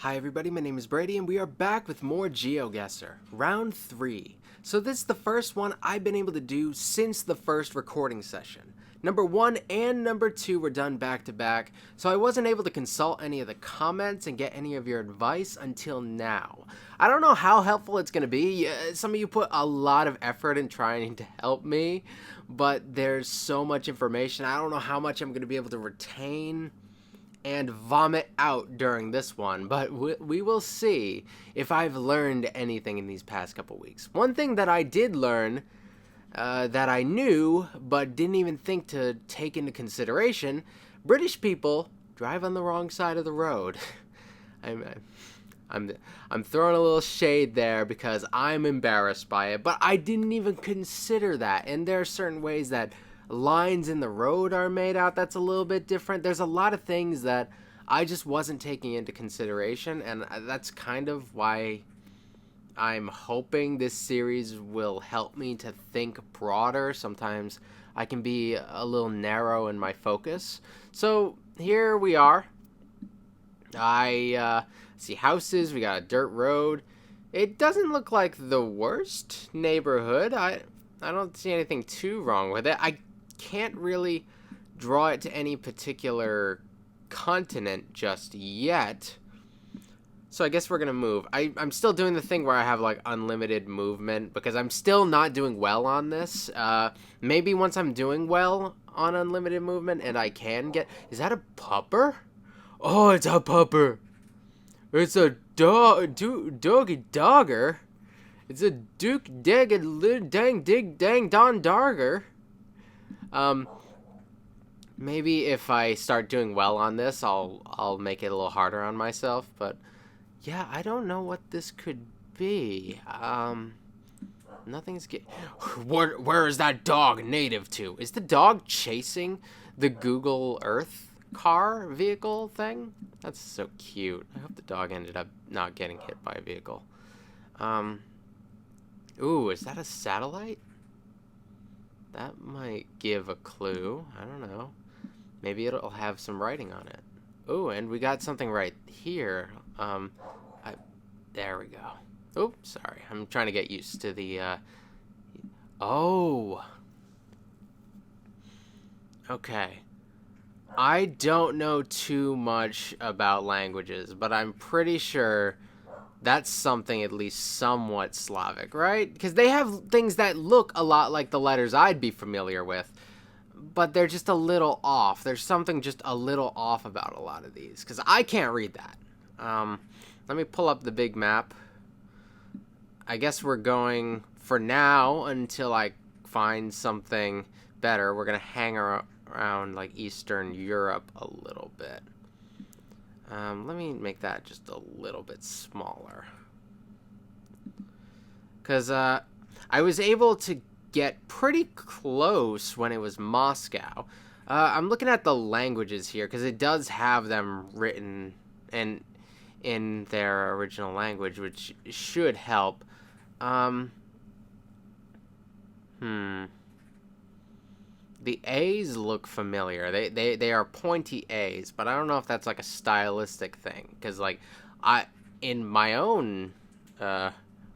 Hi everybody, my name is Brady and we are back with more GeoGuessr, round 3. So this is the first one I've been able to do since the first recording session. Number 1 and number 2 were done back to back, so I wasn't able to consult any of the comments and get any of your advice until now. I don't know how helpful it's going to be. Some of you put a lot of effort in trying to help me, but there's so much information. I don't know how much I'm going to be able to retain and vomit out during this one, but we will see if I've learned anything in these past couple weeks. One thing that I did learn that I knew but didn't even think to take into consideration: British people drive on the wrong side of the road. I'm throwing a little shade there because I'm embarrassed by it, but I didn't even consider that. And there are certain ways that lines in the road are made out that's a little bit different. There's a lot of things that I just wasn't taking into consideration, and that's kind of why I'm hoping this series will help me to think broader. Sometimes I can be a little narrow in my focus. So here we are. I see houses, we got a dirt road. It doesn't look like the worst neighborhood. I don't see anything too wrong with it. I can't really draw it to any particular continent just yet. So I guess we're going to move. I'm still doing the thing where I have like unlimited movement because I'm still not doing well on this. Maybe once I'm doing well on unlimited movement and I can get... Is that a pupper? Oh, it's a pupper. It's a doggy dogger. It's a duke dig and dang dig dang don darger. Maybe if I start doing well on this, I'll make it a little harder on myself. But yeah, I don't know what this could be. Nothing's get. Where is that dog native to? Is the dog chasing the Google Earth car vehicle thing? That's so cute. I hope the dog ended up not getting hit by a vehicle. Ooh, is that a satellite? That might give a clue. I don't know. Maybe it'll have some writing on it. Ooh, and we got something right here. There we go. Oh, sorry. I'm trying to get used to the, Oh. Okay. I don't know too much about languages, but I'm pretty sure that's something at least somewhat Slavic, right? Because they have things that look a lot like the letters I'd be familiar with, but they're just a little off. There's something just a little off about a lot of these, because I can't read that. Let me pull up the big map. I guess we're going, for now, until I find something better, we're going to hang around like Eastern Europe a little bit. Let me make that just a little bit smaller. Because I was able to get pretty close when it was Moscow. I'm looking at the languages here because it does have them written in their original language, which should help. The A's look familiar. They are pointy A's, but I don't know if that's like a stylistic thing. Because like in my own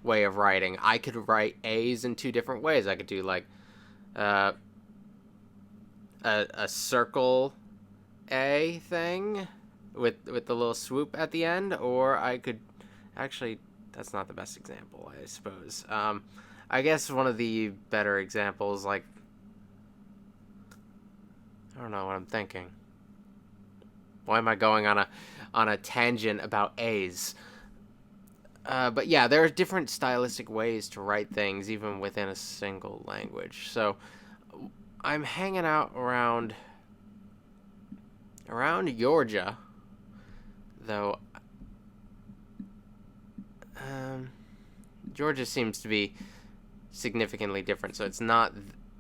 way of writing, I could write A's in two different ways. I could do like a circle A thing with the little swoop at the end, or I could actually, that's not the best example, I suppose. I guess one of the better examples, like, I don't know what I'm thinking. Why am I going on a tangent about A's? But yeah, there are different stylistic ways to write things even within a single language. So I'm hanging out around Georgia, though. Georgia seems to be significantly different, so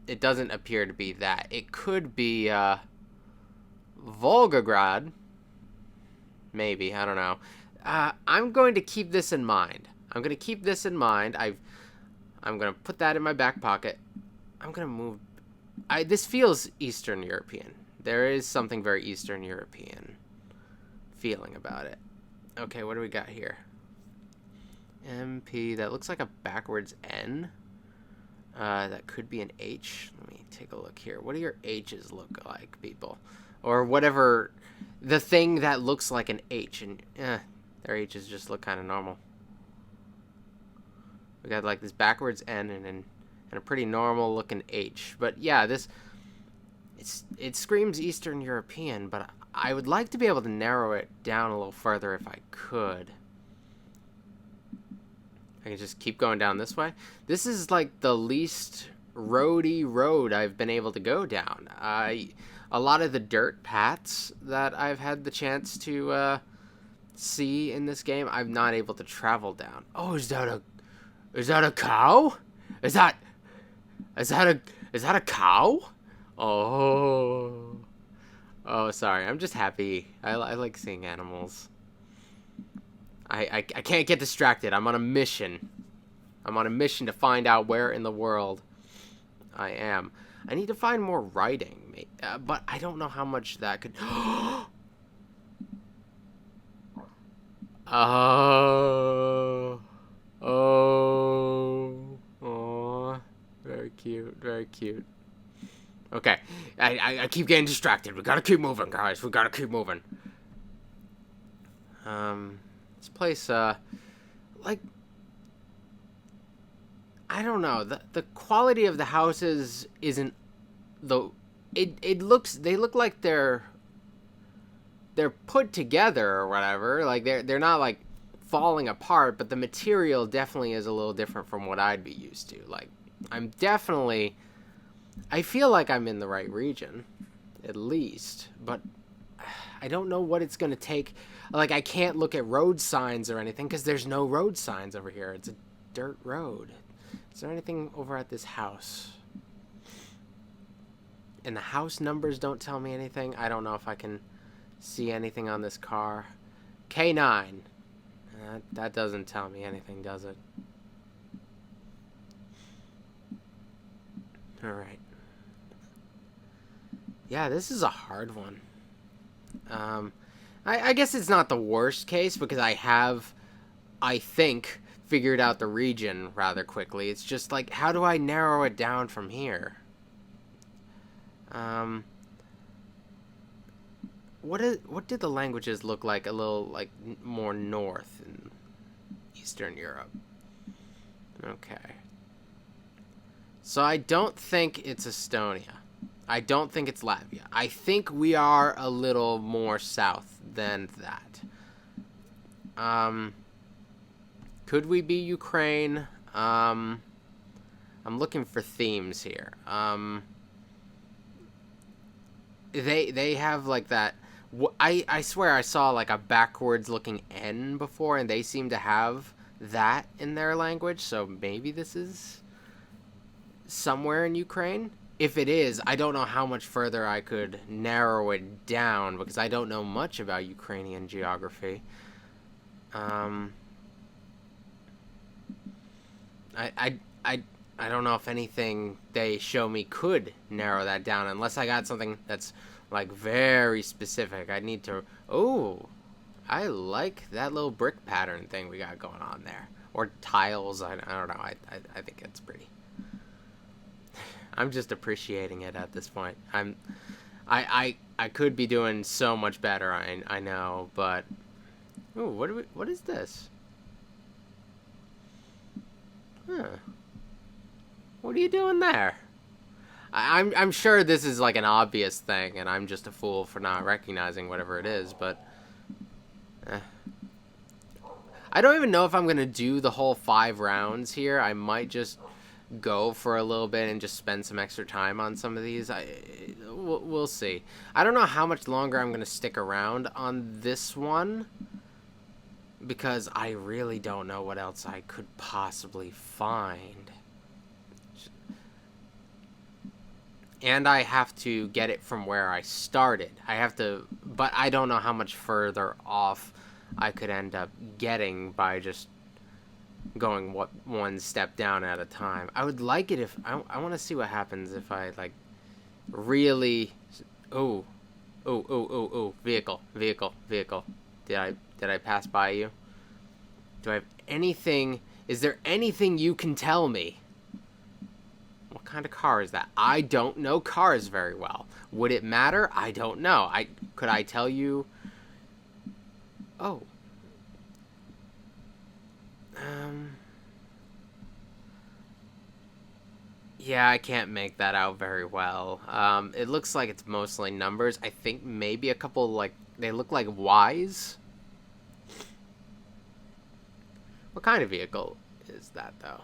it doesn't appear to be that. It could be Volgograd, maybe, I don't know. I'm going to keep this in mind. I'm going to put that in my back pocket. I'm going to move. This feels Eastern European. There is something very Eastern European feeling about it. Okay, what do we got here? MP, that looks like a backwards N. That could be an H. Let me take a look here. What do your H's look like, people? Or whatever, the thing that looks like an H. And their H's just look kind of normal. We got like this backwards N and a pretty normal looking H. But yeah, it screams Eastern European, but I would like to be able to narrow it down a little further if I could. I can just keep going down this way. This is like the least roady road I've been able to go down. A lot of the dirt paths that I've had the chance to see in this game, I'm not able to travel down. Oh, is that a cow? Is that a cow? Oh, sorry. I'm just happy. I like seeing animals. I can't get distracted. I'm on a mission. I'm on a mission to find out where in the world I am. I need to find more writing, but I don't know how much that could... Oh, very cute, very cute. Okay, I keep getting distracted. We gotta keep moving, guys. We gotta keep moving. This place, like, I don't know. The quality of the houses isn't they look like they're put together or whatever. Like they're not like falling apart, but the material definitely is a little different from what I'd be used to. Like I feel like I'm in the right region, at least, but I don't know what it's gonna take. Like I can't look at road signs or anything because there's no road signs over here. It's a dirt road. Is there anything over at this house? And the house numbers don't tell me anything. I don't know if I can see anything on this car. K9. That doesn't tell me anything, does it? Alright. Yeah, this is a hard one. I guess it's not the worst case because I think, figured out the region rather quickly. It's just like, how do I narrow it down from here? What did the languages look like a little like more north in Eastern Europe? Okay. So I don't think it's Estonia. I don't think it's Latvia. I think we are a little more south than that. Could we be Ukraine? I'm looking for themes here. They have like that. I swear I saw like a backwards looking N before, and they seem to have that in their language. So maybe this is somewhere in Ukraine. If it is, I don't know how much further I could narrow it down because I don't know much about Ukrainian geography. I don't know if anything they show me could narrow that down unless I got something that's like very specific. I need to. Oh, I like that little brick pattern thing we got going on there, or tiles. I don't know. I think it's pretty. I'm just appreciating it at this point. I could be doing so much better. I know, but ooh, what is this? Huh. What are you doing there? I'm sure this is like an obvious thing, and I'm just a fool for not recognizing whatever it is. But I don't even know if I'm gonna do the whole 5 rounds here. I might just go for a little bit and just spend some extra time on some of these. We'll see. I don't know how much longer I'm gonna stick around on this one because I really don't know what else I could possibly find. And I have to get it from where I started. But I don't know how much further off I could end up getting by just going one step down at a time. I would like it if I want to see what happens if I like really vehicle. Did Did I pass by you? Do I have anything? Is there anything you can tell me? What kind of car is that? I don't know cars very well. Would it matter? I don't know. Could I tell you? Oh. Yeah, I can't make that out very well. It looks like it's mostly numbers. I think maybe a couple, like, they look like Ys. What kind of vehicle is that, though?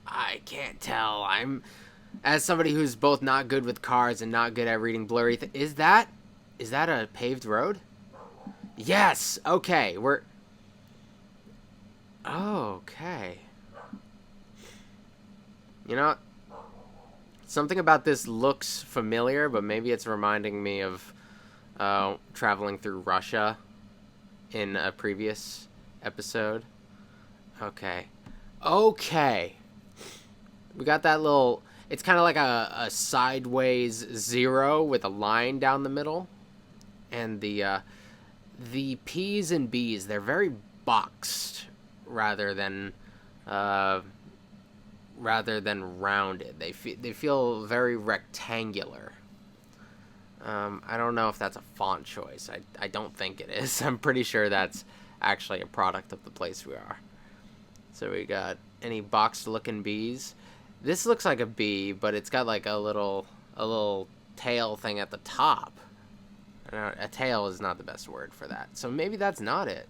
I can't tell. As somebody who's both not good with cars and not good at reading blurry, is that a paved road? Yes. Okay, okay. You know, something about this looks familiar, but maybe it's reminding me of traveling through Russia in a previous episode. Okay. We got that little... It's kind of like a sideways zero with a line down the middle. And the P's and B's, they're very boxed rather than rounded. They feel very rectangular. I don't know if that's a font choice. I don't think it is. I'm pretty sure that's actually a product of the place we are. So we got any boxed looking B's. This looks like a bee, but it's got like a little tail thing at the top. A tail is not the best word for that. So maybe that's not it.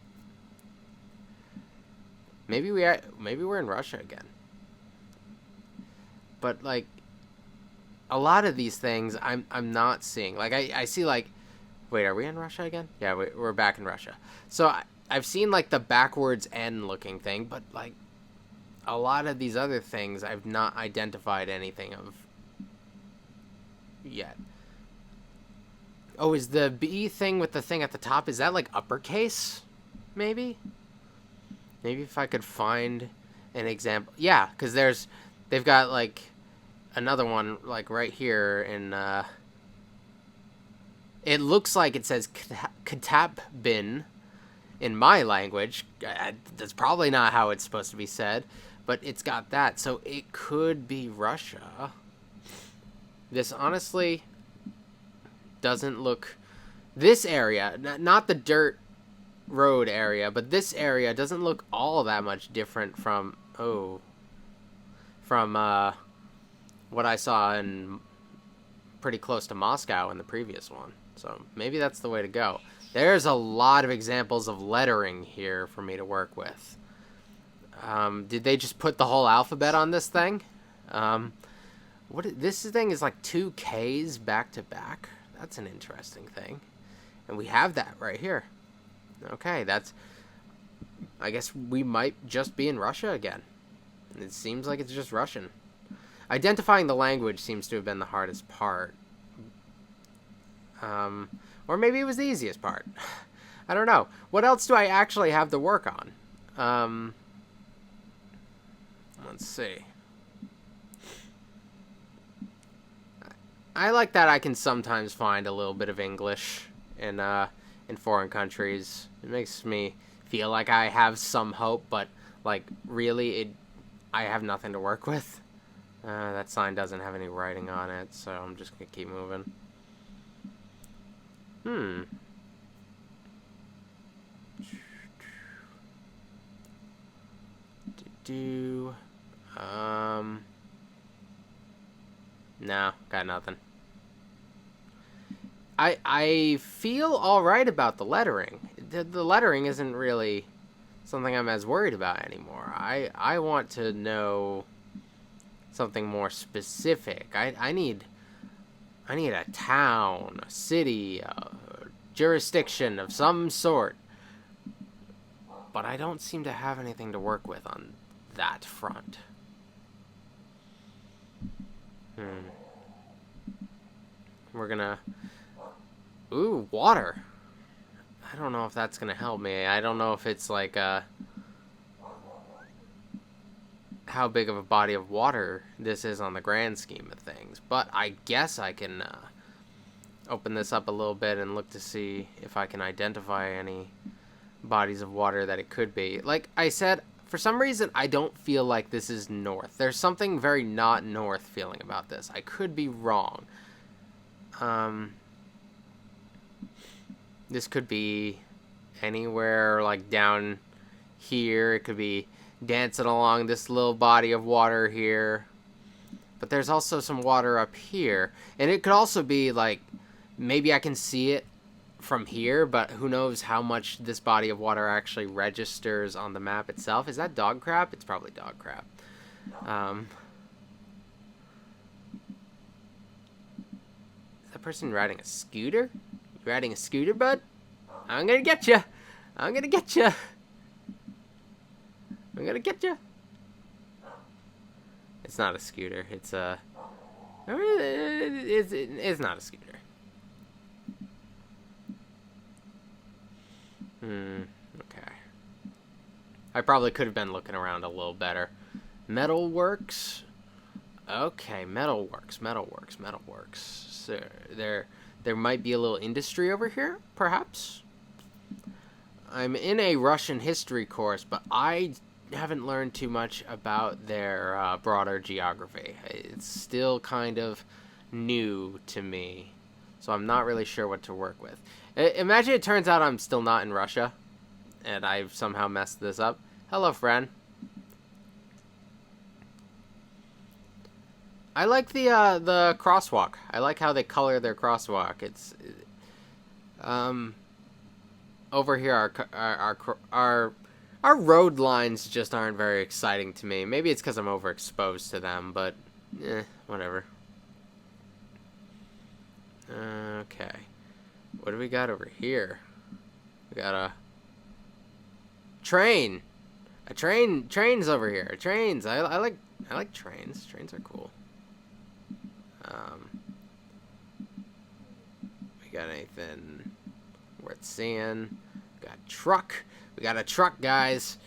Maybe we're in Russia again. But like a lot of these things I'm not seeing. Like I see like, wait, are we in Russia again? Yeah, we're back in Russia. So I've seen like the backwards N looking thing, but like a lot of these other things I've not identified anything of yet. Oh, is the B thing with the thing at the top, is that like uppercase? Maybe if I could find an example. Yeah, because they've got like another one like right here in it looks like it says Katap bin in my language. That's probably not how it's supposed to be said, but it's got that, so it could be Russia. This honestly doesn't look... This area, not the dirt road area, but this area doesn't look all that much different from what I saw in pretty close to Moscow in the previous one. So maybe that's the way to go. There's a lot of examples of lettering here for me to work with. Did they just put the whole alphabet on this thing? This thing is like 2 Ks back to back. That's an interesting thing. And we have that right here. Okay, I guess we might just be in Russia again. It seems like it's just Russian. Identifying the language seems to have been the hardest part. Or maybe it was the easiest part. I don't know. What else do I actually have to work on? Let's see. I like that I can sometimes find a little bit of English in foreign countries. It makes me feel like I have some hope, but like really I have nothing to work with. That sign doesn't have any writing on it, so I'm just gonna keep moving. No, got nothing. I feel all right about the lettering. The lettering isn't really something I'm as worried about anymore. I want to know something more specific. I need a town, a city, a jurisdiction of some sort. But I don't seem to have anything to work with on that front. We're gonna... Ooh, water. I don't know if that's gonna help me. I don't know if it's like how big of a body of water this is on the grand scheme of things. But I guess I can open this up a little bit and look to see if I can identify any bodies of water that it could be. Like I said, for some reason, I don't feel like this is north. There's something very not north feeling about this. I could be wrong. This could be anywhere like down here. It could be dancing along this little body of water here. But there's also some water up here. And it could also be like, maybe I can see it from here, but who knows how much this body of water actually registers on the map itself. Is that dog crap? It's probably dog crap. Is that person riding a scooter? You riding a scooter, bud? I'm gonna get you. I'm gonna get you. I'm gonna get you. It's not a scooter. It's a... It's not a scooter. Okay. I probably could have been looking around a little better. Metalworks. Okay, metalworks. So there might be a little industry over here, perhaps. I'm in a Russian history course, but I haven't learned too much about their broader geography. It's still kind of new to me, so I'm not really sure what to work with. Imagine it turns out I'm still not in Russia, and I've somehow messed this up. Hello, friend. I like the crosswalk. I like how they color their crosswalk. It's over here our road lines just aren't very exciting to me. Maybe it's because I'm overexposed to them, but whatever. Okay. What do we got over here? We got a train. Trains over here. Trains. I like trains. Trains are cool. We got anything worth seeing? We got truck. We got a truck, guys.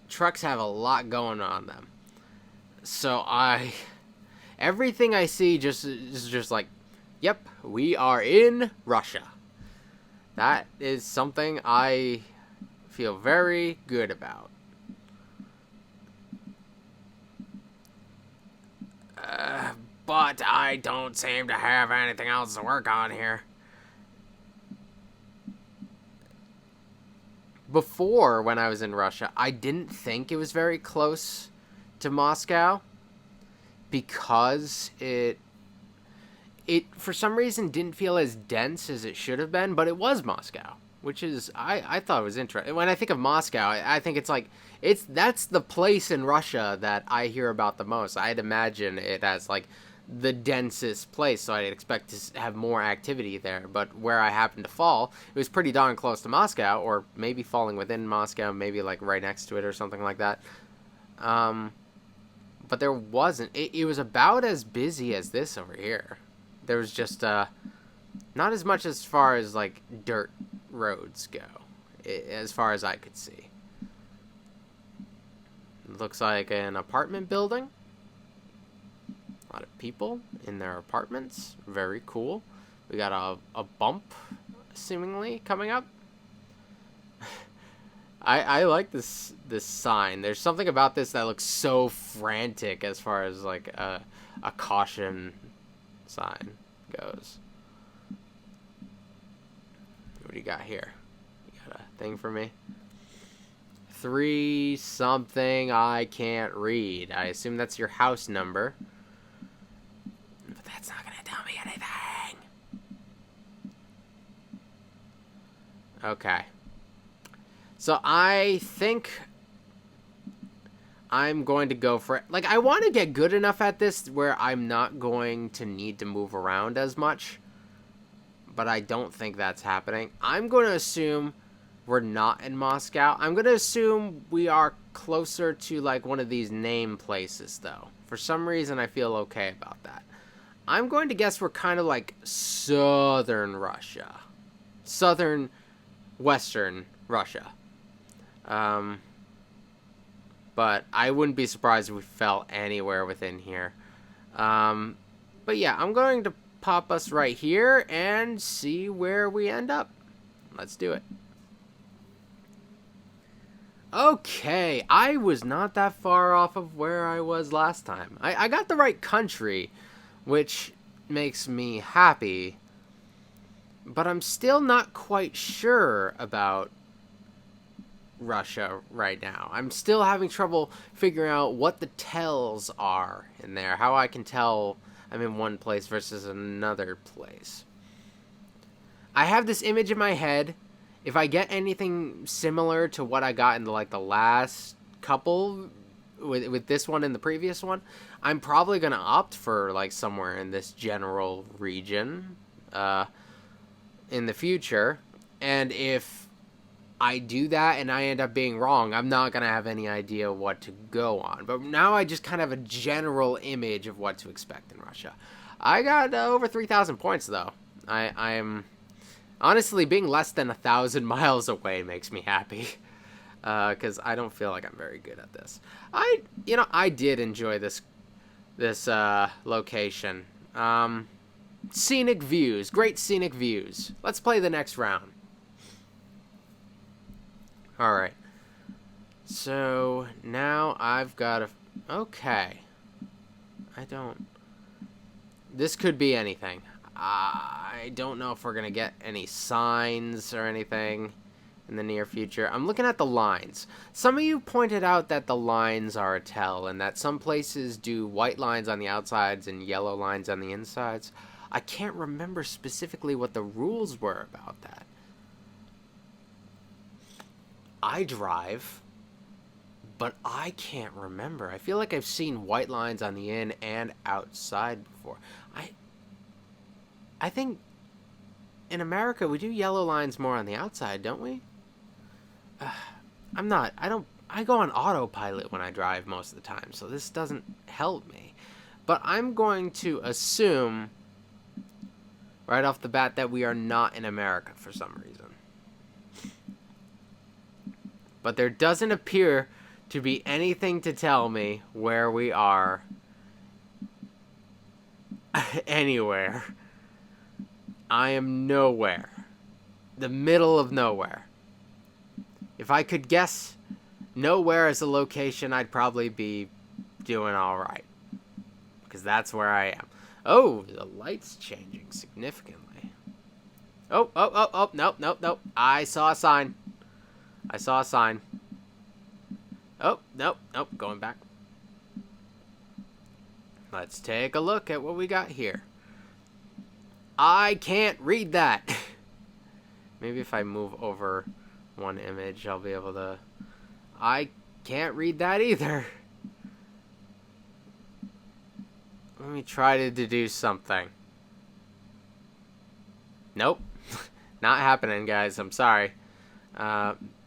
Trucks have a lot going on them. So everything I see is just like, yep, we are in Russia. That is something I feel very good about. But I don't seem to have anything else to work on here. Before, when I was in Russia, I didn't think it was very close to Moscow because it for some reason didn't feel as dense as it should have been, but it was Moscow, which is I thought it was interesting. When I think of Moscow, I think it's like that's the place in Russia that I hear about the most. I'd imagine it as like the densest place, so I'd expect to have more activity there. But where I happened to fall, it was pretty darn close to Moscow, or maybe falling within Moscow, maybe like right next to it or something like that. But there wasn't. It was about as busy as this over here. There was just not as much as far as like dirt roads go, as far as I could see. It looks like an apartment building. A lot of people in their apartments. Very cool. We got a bump, seemingly, coming up. I like this sign. There's something about this that looks so frantic as far as like a caution sign goes. What do you got here? You got a thing for me? 3 something I can't read. I assume that's your house number. But that's not gonna tell me anything. Okay. So I think I'm going to go for it. Like, I want to get good enough at this where I'm not going to need to move around as much. But I don't think that's happening. I'm going to assume we're not in Moscow. I'm going to assume we are closer to, like, one of these name places, though. For some reason, I feel okay about that. I'm going to guess we're kind of like southern Russia. Southern, western Russia. But I wouldn't be surprised if we fell anywhere within here. But yeah, I'm going to pop us right here and see where we end up. Let's do it. Okay, I was not that far off of where I was last time. I got the right country, which makes me happy. But I'm still not quite sure about Russia right now. I'm still having trouble figuring out what the tells are in there. How I can tell I'm in one place versus another place. I have this image in my head. If I get anything similar to what I got in the last couple with this one and the previous one, I'm probably going to opt for somewhere in this general region in the future. And if I do that and I end up being wrong, I'm not going to have any idea what to go on. But now I just kind of have a general image of what to expect in Russia. I got over 3,000 points, though. I'm honestly, being less than 1,000 miles away makes me happy. Because I don't feel like I'm very good at this. I did enjoy this location. Scenic views. Great scenic views. Let's play the next round. Alright. So, now I've got a... Okay. This could be anything. I don't know if we're going to get any signs or anything in the near future. I'm looking at the lines. Some of you pointed out that the lines are a tell and that some places do white lines on the outsides and yellow lines on the insides. I can't remember specifically what the rules were about that. I drive, but I can't remember. I feel like I've seen white lines on the in and outside before. I think in America we do yellow lines more on the outside, don't we? I go on autopilot when I drive most of the time, so this doesn't help me. But I'm going to assume right off the bat that we are not in America for some reason. But there doesn't appear to be anything to tell me where we are anywhere. I am nowhere. The middle of nowhere. If I could guess nowhere as a location, I'd probably be doing alright. Because that's where I am. Oh, the light's changing significantly. Oh, nope. I saw a sign. Oh, nope, going back. Let's take a look at what we got here. I can't read that. Maybe if I move over one image, I'll be able to... I can't read that either. Let me try to deduce something. Nope. Not happening, guys. I'm sorry.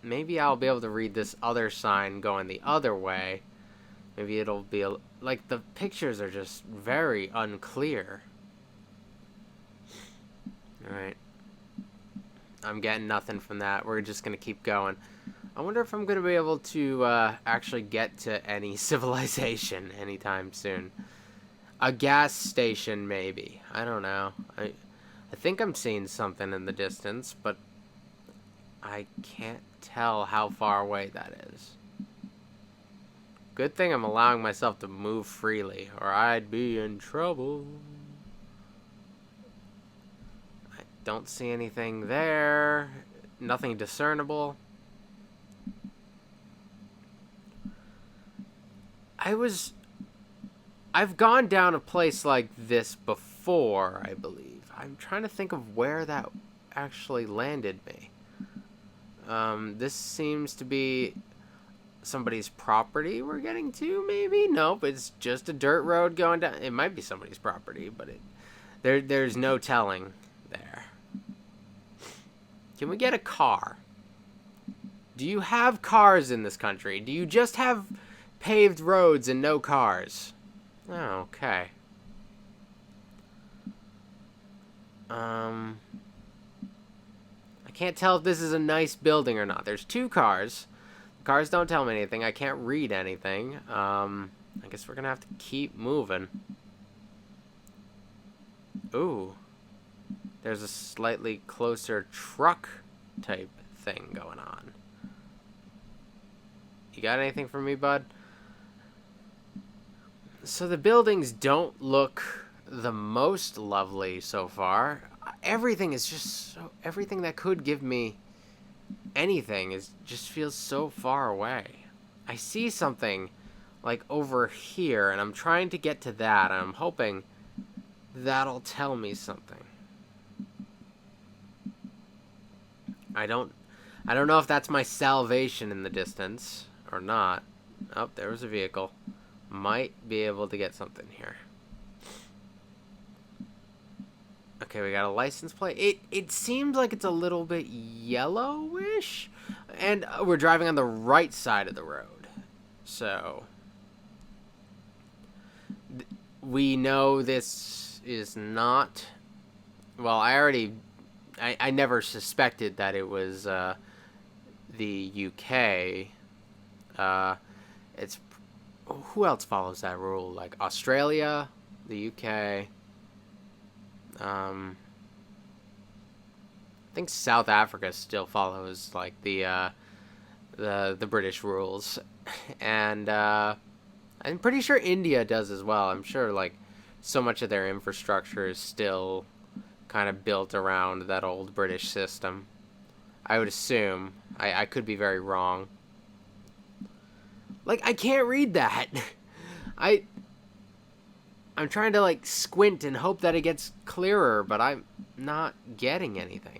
Maybe I'll be able to read this other sign going the other way. Maybe it'll be... the pictures are just very unclear. Alright. I'm getting nothing from that. We're just going to keep going. I wonder if I'm going to be able to actually get to any civilization anytime soon. A gas station, maybe. I don't know. I think I'm seeing something in the distance, but I can't tell how far away that is. Good thing I'm allowing myself to move freely, or I'd be in trouble. I don't see anything there. Nothing discernible. I've gone down a place like this before, I believe. I'm trying to think of where that actually landed me. This seems to be somebody's property we're getting to, maybe? Nope, it's just a dirt road going down. It might be somebody's property, but there's no telling there. Can we get a car? Do you have cars in this country? Do you just have paved roads and no cars? Oh, okay. I can't tell if this is a nice building or not. There's 2 cars. The cars don't tell me anything. I can't read anything. I guess we're gonna have to keep moving. Ooh. There's a slightly closer truck type thing going on. You got anything for me, bud? So the buildings don't look the most lovely so far. Everything is just so... Everything that could give me anything just feels so far away. I see something like over here, and I'm trying to get to that, and I'm hoping that'll tell me something. I don't know if that's my salvation in the distance or not. Oh, there was a vehicle. Might be able to get something here. Okay, we got a license plate. It seems like it's a little bit yellowish, and we're driving on the right side of the road. So we know this is not... Well, I never suspected that it was the UK. It's... Who else follows that rule? Like Australia, the UK. I think South Africa still follows like the British rules, and I'm pretty sure India does as well. I'm sure like so much of their infrastructure is still kind of built around that old British system. I would assume. I could be very wrong. Like, I can't read that. I'm trying to like squint and hope that it gets clearer, but I'm not getting anything.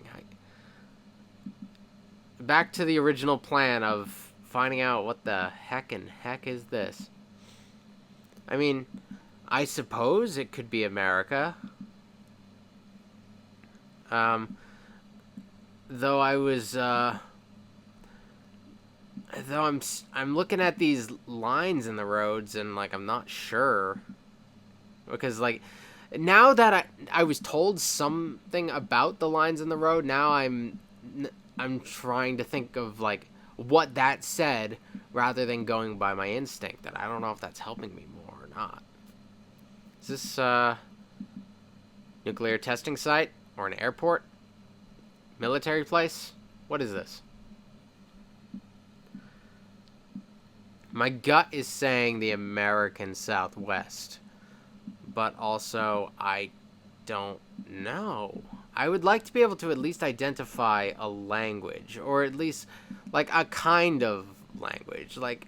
Back to the original plan of finding out what the heck is this. I mean, I suppose it could be America. Though I was though I'm looking at these lines in the roads and like I'm not sure, because like now that I was told something about the lines in the road, now I'm trying to think of like what that said rather than going by my instinct, and I don't know if that's helping me more or not. Is this nuclear testing site or an airport? Military place? What is this? My gut is saying the American Southwest, but also I don't know. I would like to be able to at least identify a language, or at least like a kind of language, like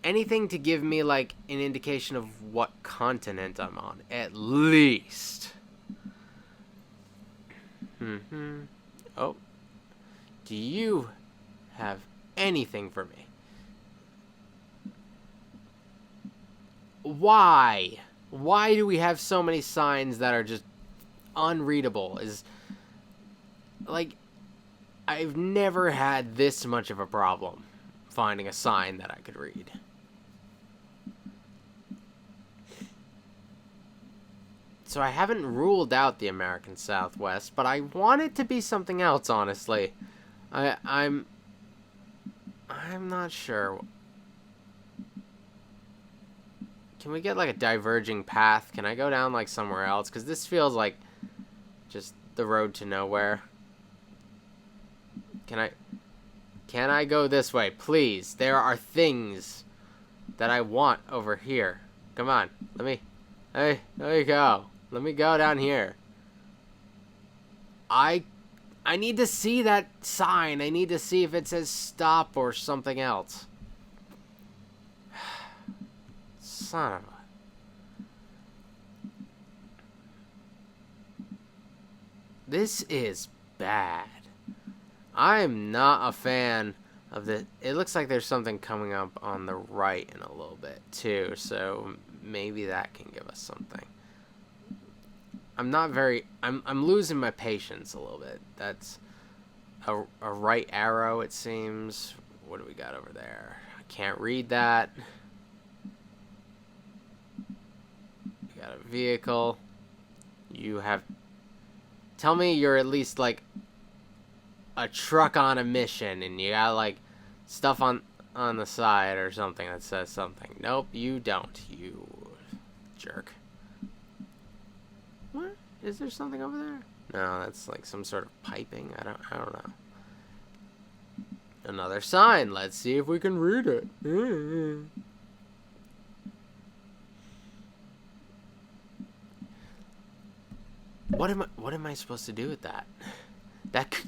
anything to give me like an indication of what continent I'm on, at least. Oh, do you have anything for me? Why? Why do we have so many signs that are just unreadable? Is like, I've never had this much of a problem finding a sign that I could read. So I haven't ruled out the American Southwest, but I want it to be something else, honestly. I'm not sure. Can we get like a diverging path? Can I go down like somewhere else? Because this feels like just the road to nowhere. Can I go this way, please? There are things that I want over here. Come on, hey, there you go. Let me go down here. I need to see that sign. I need to see if it says stop or something else. Son of a... This is bad. I'm not a fan of the... It looks like there's something coming up on the right in a little bit, too. So maybe that can give us something. I'm losing my patience a little bit. That's a right arrow, it seems. What do we got over there? I can't read that. We got a vehicle. You have... Tell me you're at least, like, a truck on a mission, and you got, like, stuff on the side or something that says something. Nope, you don't, you jerk. Is there something over there? No, that's like some sort of piping. I don't know. Another sign. Let's see if we can read it. What am I supposed to do with that?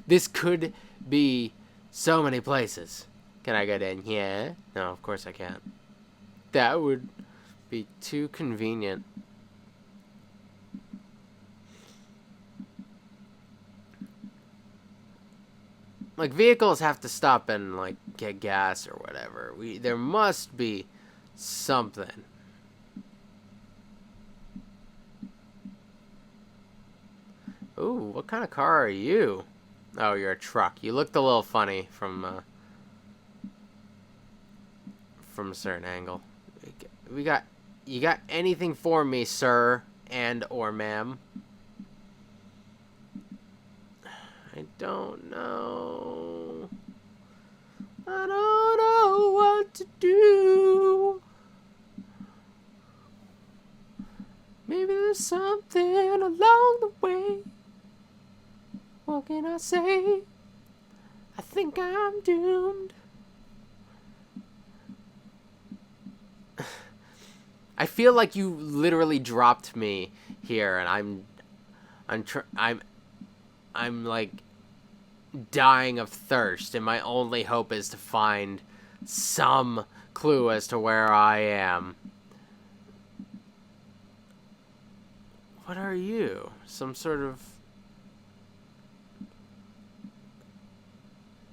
This could be so many places. Can I get in here? No, of course I can't. That would be too convenient. Like, vehicles have to stop and, like, get gas or whatever. There must be something. Ooh, what kind of car are you? Oh, you're a truck. You looked a little funny from a certain angle. You got anything for me, sir and or ma'am? I don't know. I don't know what to do. Maybe there's something along the way. What can I say? I think I'm doomed. I feel like you literally dropped me here, and I'm like dying of thirst, and my only hope is to find some clue as to where I am. What are you? Some sort of...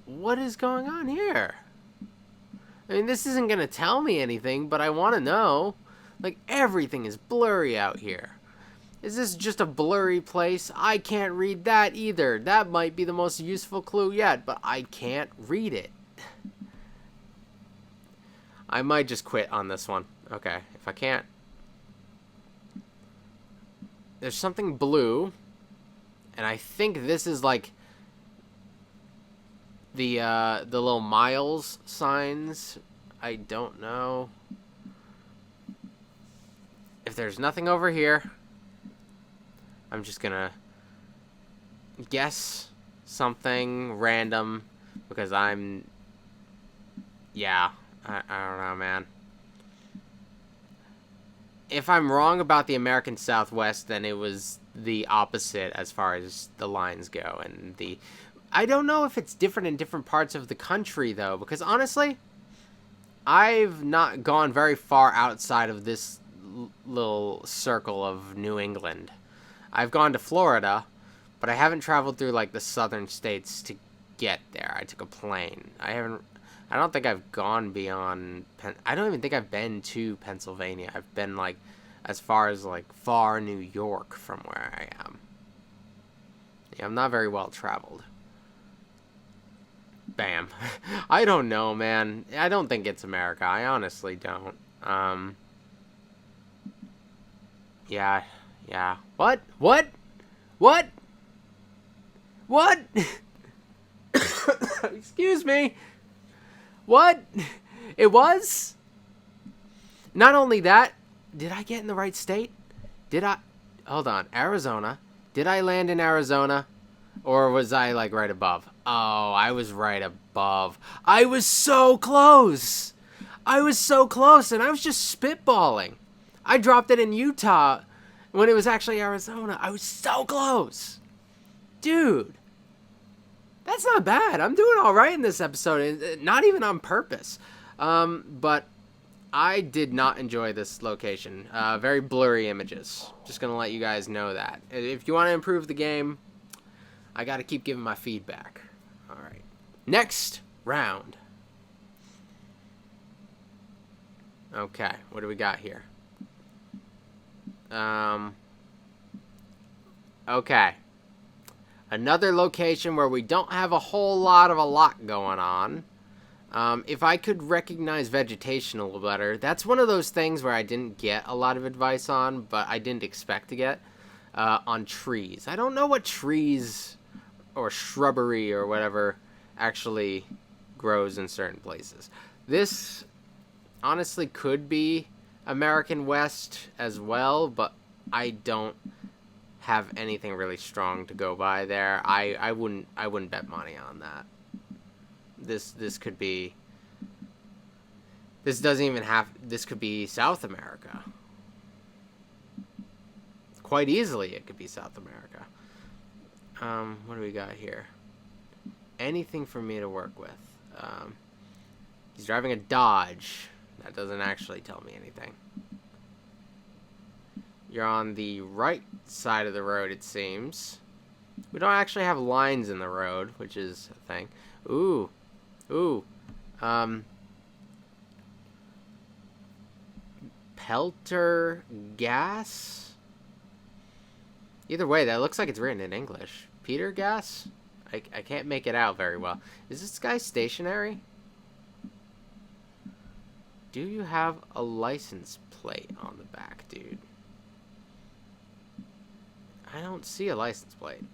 What is going on here? I mean, this isn't gonna tell me anything, but I want to know. Like, everything is blurry out here. Is this just a blurry place? I can't read that either. That might be the most useful clue yet, but I can't read it. I might just quit on this one. Okay, if I can't... There's something blue, and I think this is like the little miles signs. I don't know. If there's nothing over here, I'm just gonna guess something random because yeah, I don't know, man. If I'm wrong about the American Southwest, then it was the opposite as far as the lines go. And I don't know if it's different in different parts of the country, though, because honestly, I've not gone very far outside of this little circle of New England. I've gone to Florida, but I haven't traveled through, like, the southern states to get there. I took a plane. I don't think I've gone beyond... I don't even think I've been to Pennsylvania. I've been, like, as far as, like, far New York from where I am. Yeah, I'm not very well traveled. Bam. I don't know, man. I don't think it's America. I honestly don't. Yeah. What? Excuse me. What? It was? Not only that, did I get in the right state? Hold on, Arizona. Did I land in Arizona? Or was I, like, right above? Oh, I was right above. I was so close! And I was just spitballing. I dropped it in Utah when it was actually Arizona. I was so close. Dude. That's not bad. I'm doing all right in this episode, not even on purpose. But I did not enjoy this location. Very blurry images. Just going to let you guys know that. If you want to improve the game, I got to keep giving my feedback. All right. Next round. Okay, what do we got here? Okay. Another location where we don't have a whole lot going on. If I could recognize vegetation a little better, that's one of those things where I didn't get a lot of advice on, but I didn't expect to get, on trees. I don't know what trees or shrubbery or whatever actually grows in certain places. This honestly could be American West as well, but I don't have anything really strong to go by there. I wouldn't bet money on that. This could be. This doesn't even have. This could be South America. Quite easily, it could be South America. What do we got here? Anything for me to work with. He's driving a Dodge. That doesn't actually tell me anything. You're on the right side of the road, it seems. We don't actually have lines in the road, which is a thing. Ooh. Pelter gas? Either way, that looks like it's written in English. Peter gas? I can't make it out very well. Is this guy stationary? Do you have a license plate on the back, dude? I don't see a license plate.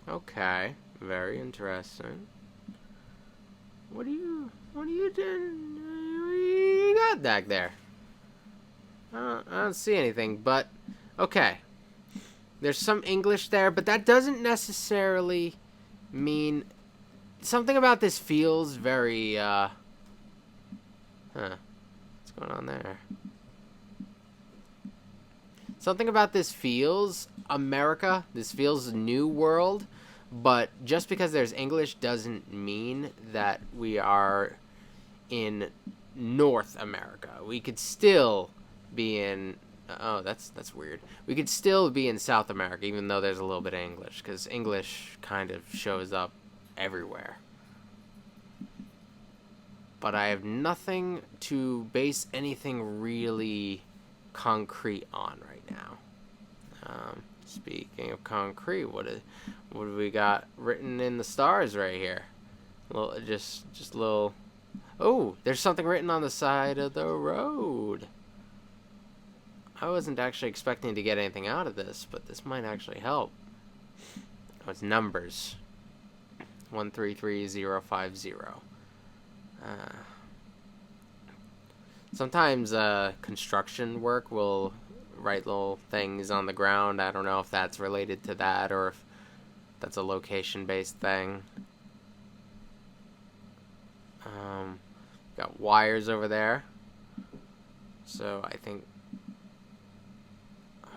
Okay. Very interesting. What are you doing? What you got back there? I don't see anything, but okay. There's some English there, but that doesn't necessarily mean something about this feels very what's going on there? Something about this feels America. This feels New World, but just because there's English doesn't mean that we are in North America. We could still be in that's weird. We could still be in South America, even though there's a little bit of English, because English kind of shows up everywhere. But I have nothing to base anything really concrete on right now. Speaking of concrete, what do we got written in the stars right here? Just little. Oh, there's something written on the side of the road. I wasn't actually expecting to get anything out of this, but this might actually help. Oh, it's numbers. 133050. Sometimes construction work will write little things on the ground. I don't know if that's related to that or if that's a location-based thing. Got wires over there. So I think...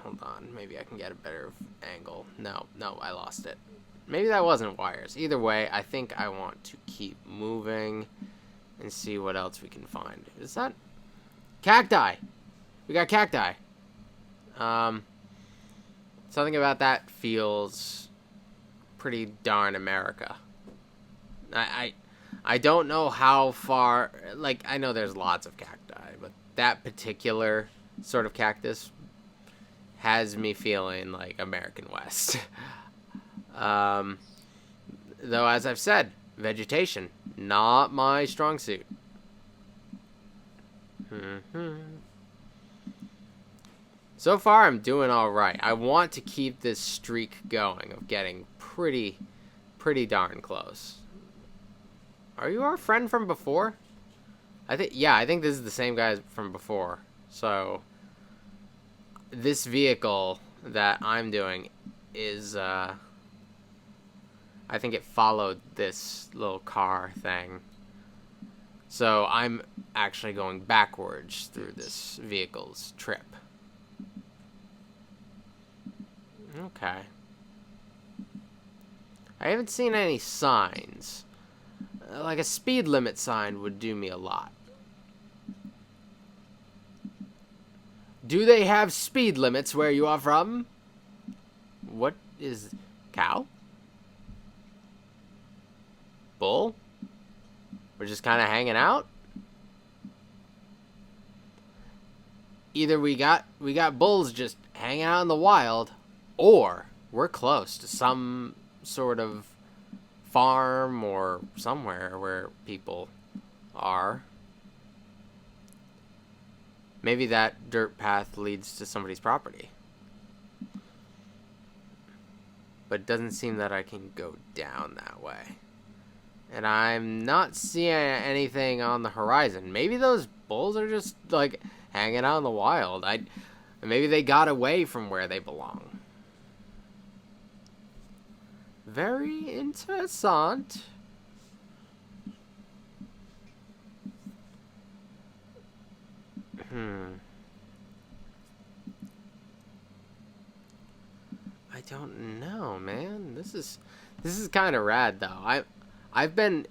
Hold on, maybe I can get a better angle. No, I lost it. Maybe that wasn't wires. Either way, I think I want to keep moving and see what else we can find. Is that... Cacti! We got cacti. Something about that feels pretty darn America. I don't know how far... Like, I know there's lots of cacti, but that particular sort of cactus has me feeling like American West. Though, as I've said, vegetation, not my strong suit. So far, I'm doing all right. I want to keep this streak going of getting pretty darn close. Are you our friend from before? I think this is the same guy from before. So, this vehicle that I'm doing is, I think it followed this little car thing. So I'm actually going backwards through this vehicle's trip. Okay. I haven't seen any signs. Like a speed limit sign would do me a lot. Do they have speed limits where you are from? What is... Cow? Bull? We're just kind of hanging out? Either we got bulls just hanging out in the wild, or we're close to some sort of farm or somewhere where people are. Maybe that dirt path leads to somebody's property. But it doesn't seem that I can go down that way. And I'm not seeing anything on the horizon. Maybe those bulls are just, like, hanging out in the wild. Maybe they got away from where they belong. Very interessant. I don't know, man. This is kind of rad though. I've been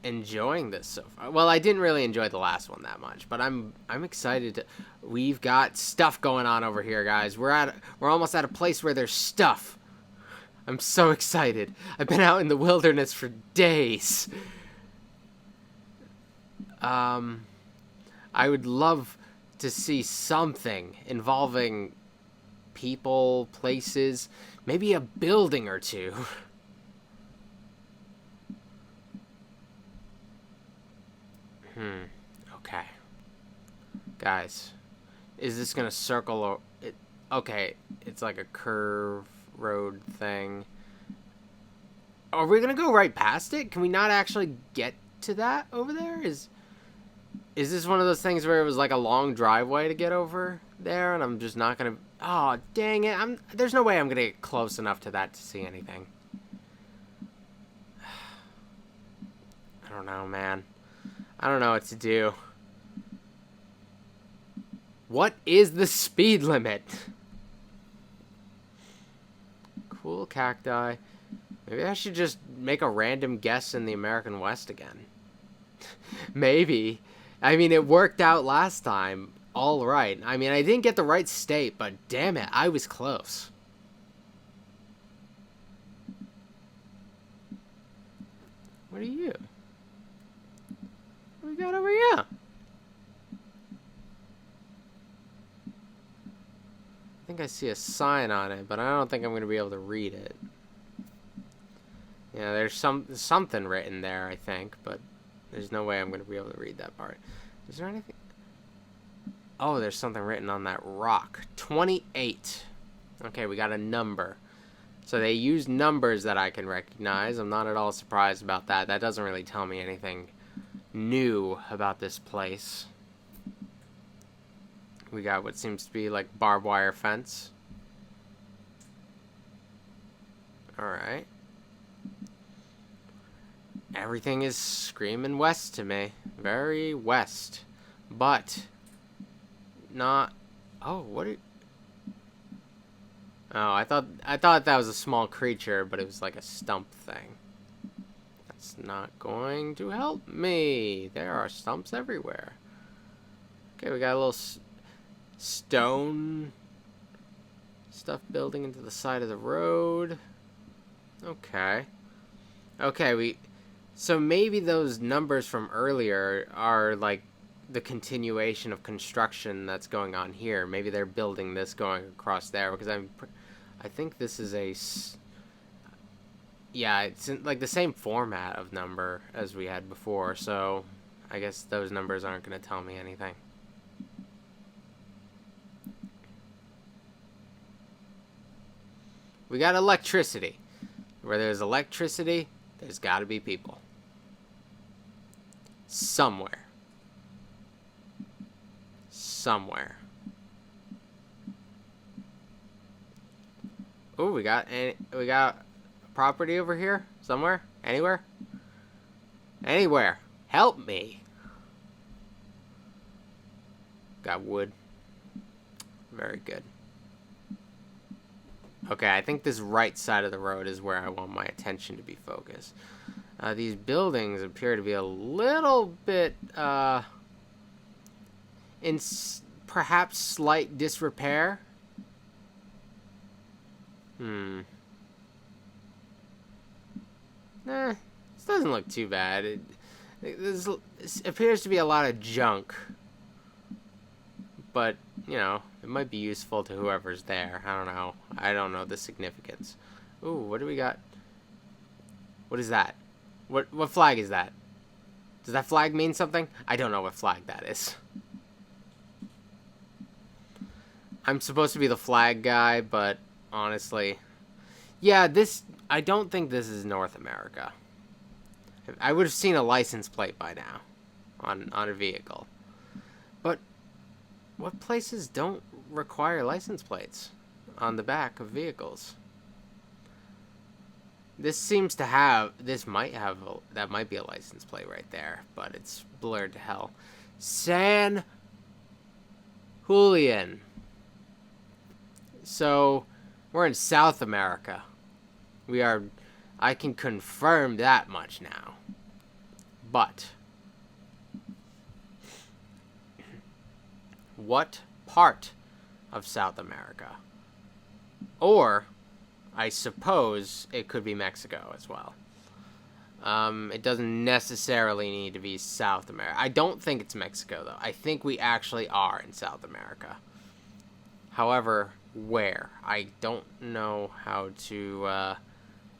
enjoying this so far. Well, I didn't really enjoy the last one that much, but I'm excited to. We've got stuff going on over here, guys. We're almost at a place where there's stuff. I'm so excited. I've been out in the wilderness for days. I would love to see something involving people, places, maybe a building or two. Okay. Guys, is this gonna circle or it? Okay, it's like a curve road thing. Are we gonna go right past it? Can we not actually get to that over there? Is this one of those things where it was like a long driveway to get over there, and I'm just not gonna? Oh, dang it! There's no way I'm gonna get close enough to that to see anything. I don't know, man. I don't know what to do. What is the speed limit? Cool cacti. Maybe I should just make a random guess in the American West again. Maybe. I mean, it worked out last time. All right. I mean, I didn't get the right state, but damn it, I was close. What are you? What we got over here? I think I see a sign on it, but I don't think I'm going to be able to read it. Yeah, there's something written there, I think, but there's no way I'm going to be able to read that part. Is there anything? Oh, there's something written on that rock. 28. Okay, we got a number. So they use numbers that I can recognize. I'm not at all surprised about that. That doesn't really tell me anything new about this place. We got what seems to be like barbed wire fence. Alright. Everything is screaming west to me. Very west. But not. Oh, what are. Oh, I thought that was a small creature, but it was like a stump thing. That's not going to help me. There are stumps everywhere. Okay, we got a little stone stuff building into the side of the road. Okay. Okay, so maybe those numbers from earlier are like the continuation of construction that's going on here. Maybe they're building this going across there, because I think this is yeah, it's in like the same format of number as we had before, so I guess those numbers aren't going to tell me anything. We got electricity. Where there's electricity, there's got to be people. Somewhere. Somewhere. Oh, we got property over here somewhere. Anywhere. Anywhere. Help me. Got wood. Very good. Okay, I think this right side of the road is where I want my attention to be focused. These buildings appear to be a little bit in perhaps slight disrepair. Nah, this doesn't look too bad. This appears to be a lot of junk. But, you know, it might be useful to whoever's there. I don't know. I don't know the significance. Ooh, what do we got? What is that? What flag is that? Does that flag mean something? I don't know what flag that is. I'm supposed to be the flag guy, but honestly, yeah, I don't think this is North America. I would have seen a license plate by now on a vehicle. But What places don't require license plates on the back of vehicles? This seems to have, this might have, that might be a license plate right there, but it's blurred to hell. San Julian. So, we're in South America. We are, I can confirm that much now. But, what part of South America? Or, I suppose it could be Mexico as well. It doesn't necessarily need to be South America. I don't think it's Mexico, though. I think we actually are in South America. However, where? I don't know how to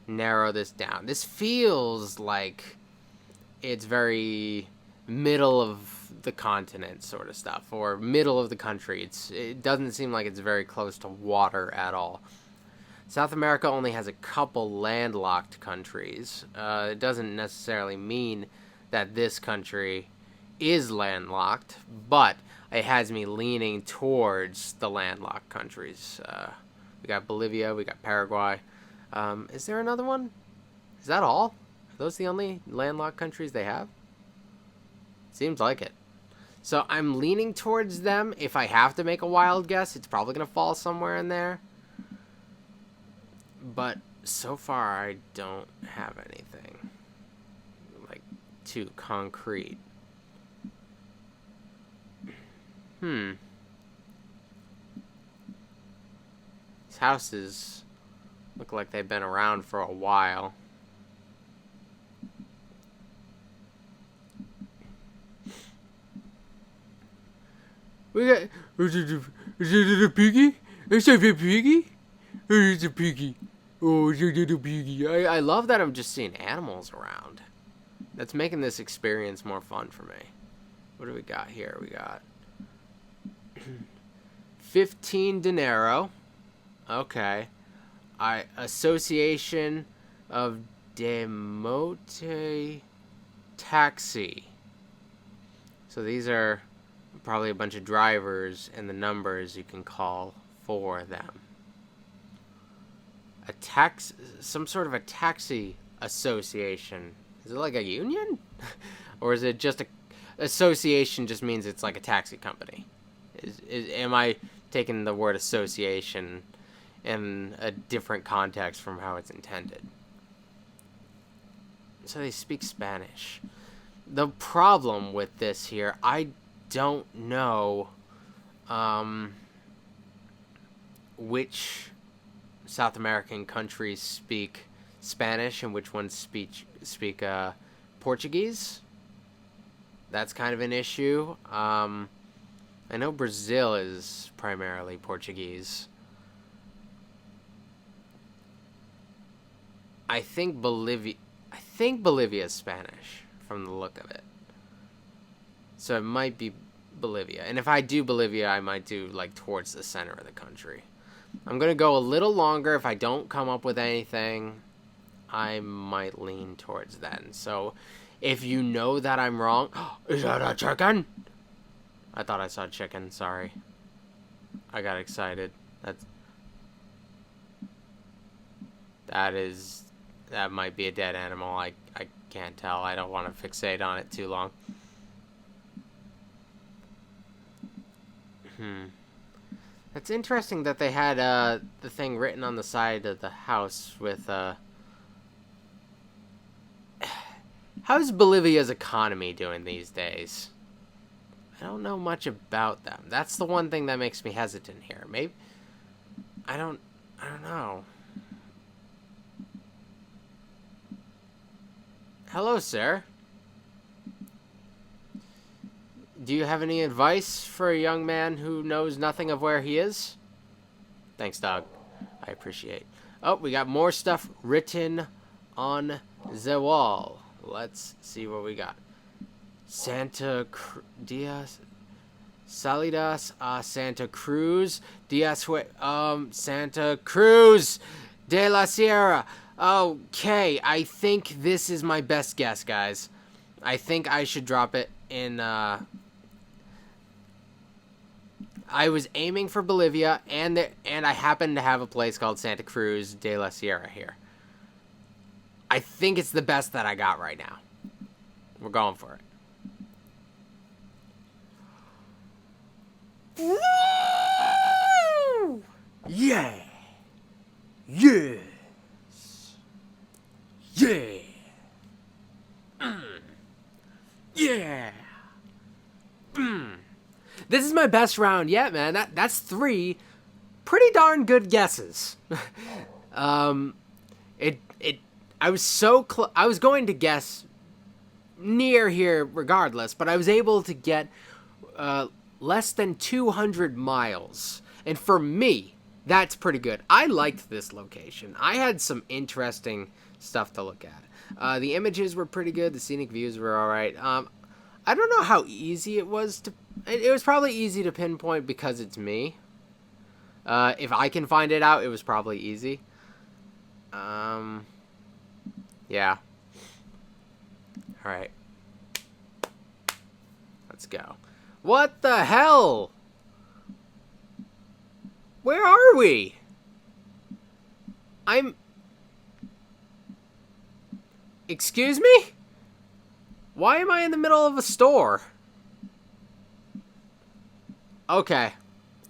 narrow this down. This feels like it's very middle of the continent sort of stuff, or middle of the country. It doesn't seem like it's very close to water at all. South America only has a couple landlocked countries. It doesn't necessarily mean that this country is landlocked, but it has me leaning towards the landlocked countries. We got Bolivia, we got Paraguay. Is there another one? Is that all? Are those the only landlocked countries they have? Seems like it. So I'm leaning towards them. If I have to make a wild guess, it's probably going to fall somewhere in there. But so far, I don't have anything like too concrete. These houses look like they've been around for a while. We got. Is it a piggy? Is it a piggy? It's a piggy. Oh, it's a little piggy. I love that I'm just seeing animals around. That's making this experience more fun for me. What do we got here? We got 15 dinero. Okay. Association of Demote Taxi. So these are probably a bunch of drivers and the numbers you can call for them. Some sort of a taxi association. Is it like a union? Or is it just a association just means it's like a taxi company? Am I taking the word association in a different context from how it's intended? So they speak Spanish. The problem with this here, I don't know which South American countries speak Spanish and which ones speak Portuguese. That's kind of an issue. I know Brazil is primarily Portuguese. I think Bolivia is Spanish from the look of it. So it might be Bolivia. And if I do Bolivia, I might do like towards the center of the country. I'm going to go a little longer. If I don't come up with anything, I might lean towards then. So if you know that I'm wrong... Is that a chicken? I thought I saw chicken. Sorry. I got excited. That might be a dead animal. I can't tell. I don't want to fixate on it too long. It's interesting that they had the thing written on the side of the house with how's Bolivia's economy doing these days? I don't know much about them. That's the one thing that makes me hesitant here. Maybe I don't know. Hello, sir. Do you have any advice for a young man who knows nothing of where he is? Thanks, dog. I appreciate. Oh, we got more stuff written on the wall. Let's see what we got. Salidas a Santa Cruz, Santa Cruz de la Sierra. Okay, I think this is my best guess, guys. I think I should drop it in, I was aiming for Bolivia, and I happen to have a place called Santa Cruz de la Sierra here. I think it's the best that I got right now. We're going for it. Woo! Yeah. Yes. Yeah. Yeah. This is my best round yet, man. That's 3 pretty darn good guesses. I was I was going to guess near here regardless, but I was able to get less than 200 miles. And for me, that's pretty good. I liked this location. I had some interesting stuff to look at. The images were pretty good. The scenic views were all right. I don't know how easy it was to... It was probably easy to pinpoint because it's me. If I can find it out, it was probably easy. Yeah. All right. Let's go. What the hell? Where are we? Excuse me? Why am I in the middle of a store? Okay.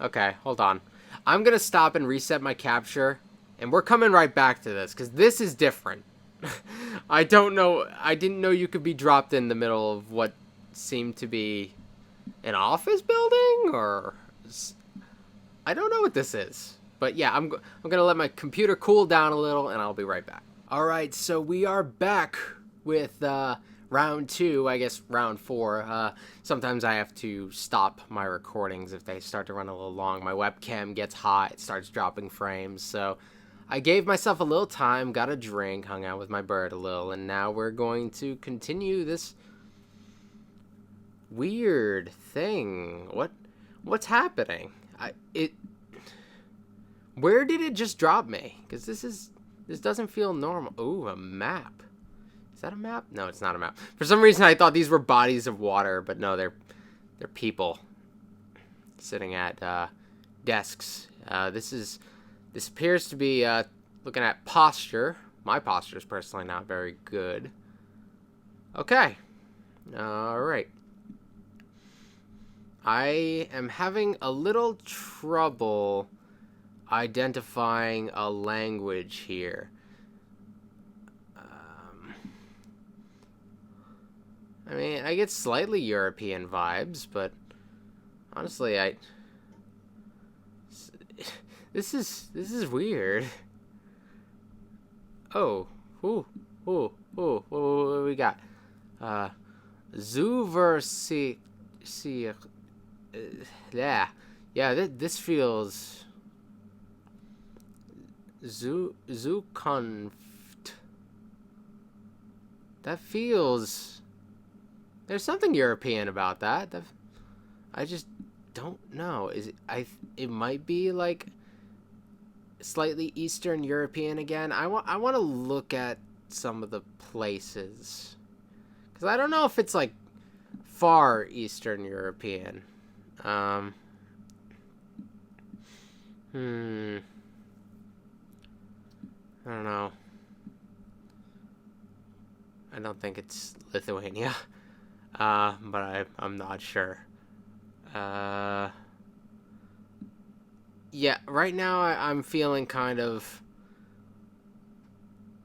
Okay, hold on. I'm gonna stop and reset my capture, and we're coming right back to this, because this is different. I don't know. I didn't know you could be dropped in the middle of what seemed to be an office building, or... I don't know what this is. But yeah, I'm gonna let my computer cool down a little, and I'll be right back. Alright, so we are back with round 2, I guess round 4. Sometimes I have to stop my recordings if they start to run a little long. My webcam gets hot, it starts dropping frames, so I gave myself a little time, got a drink, hung out with my bird a little, and now we're going to continue this weird thing. What's happening? Where did it just drop me? Because this doesn't feel normal. Ooh, a map. Is that a map? No, it's not a map. For some reason, I thought these were bodies of water, but no, they're people sitting at desks. This appears to be looking at posture. My posture is personally not very good. Okay. All right. I am having a little trouble identifying a language here. I mean, I get slightly European vibes, but honestly, this is weird. Oh, what do we got? Zuversik. Yeah, this feels Zukunft. That feels... There's something European about that. I just don't know. It might be like slightly Eastern European again. I want to look at some of the places, because I don't know if it's like far Eastern European. I don't know. I don't think it's Lithuania. But I'm not sure. Yeah, right now I'm feeling kind of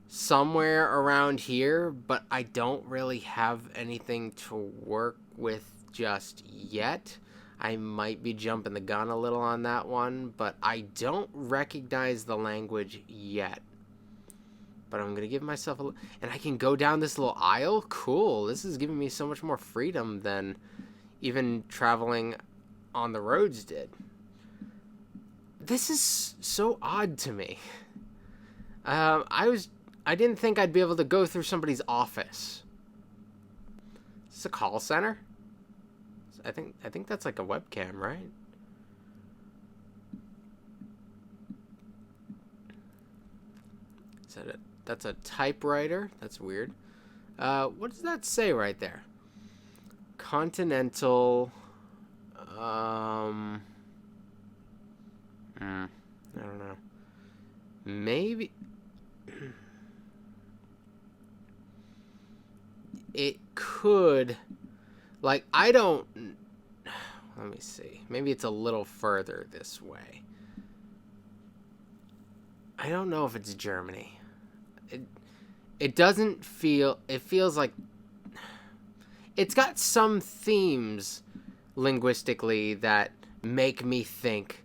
somewhere around here, but I don't really have anything to work with just yet. I might be jumping the gun a little on that one, but I don't recognize the language yet. But I'm going to give myself a... And I can go down this little aisle? Cool. This is giving me so much more freedom than even traveling on the roads did. This is so odd to me. I didn't think I'd be able to go through somebody's office. Is this a call center? I think that's like a webcam, right? Is that it? That's a typewriter. That's weird. What does that say right there? Continental. I don't know. Maybe it could, like, I don't, let me see. Maybe it's a little further this way. I don't know if it's Germany. It doesn't feel, it feels like it's got some themes linguistically that make me think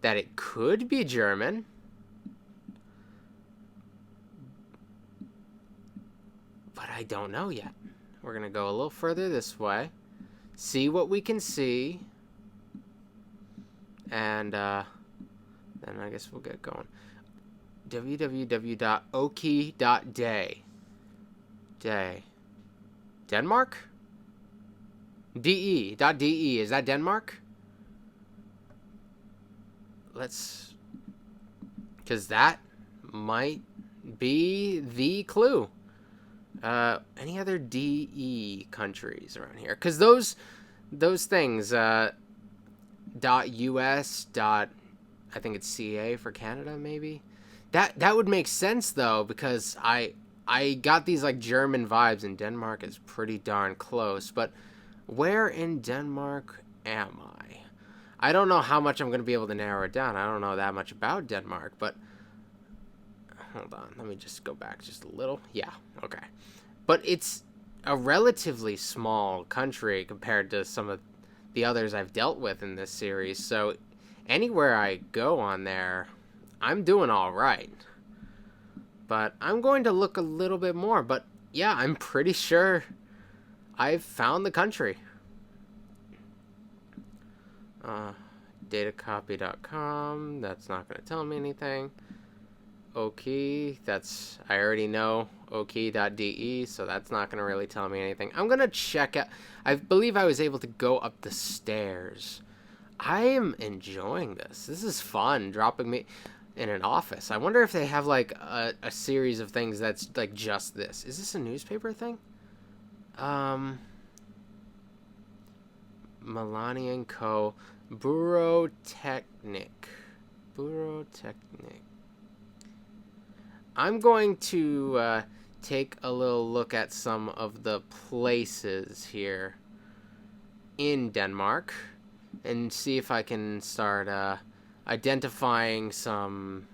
that it could be German. But I don't know yet. We're going to go a little further this way, see what we can see, and then I guess we'll get going. www.oki.day. Day. Denmark? .de. Is that Denmark? Let's... because that might be the clue. Any other DE countries around here? Because those things, .us, I think it's CA for Canada, maybe. That would make sense though, because I got these like German vibes, and Denmark is pretty darn close. But where in Denmark am I? I don't know how much I'm going to be able to narrow it down. I don't know that much about Denmark, but hold on. Let me just go back just a little. Yeah, okay. But it's a relatively small country compared to some of the others I've dealt with in this series. So anywhere I go on there, I'm doing all right. But I'm going to look a little bit more. But yeah, I'm pretty sure I've found the country. Datacopy.com. That's not going to tell me anything. Okay, that's, I already know okay.de, so that's not going to really tell me anything. I'm going to check out, I believe I was able to go up the stairs. I am enjoying this. This is fun, dropping me in an office. I wonder if they have like a series of things that's like just this. Is this a newspaper thing? Melania & Co. Bureau Technique. I'm going to take a little look at some of the places here in Denmark and see if I can start identifying some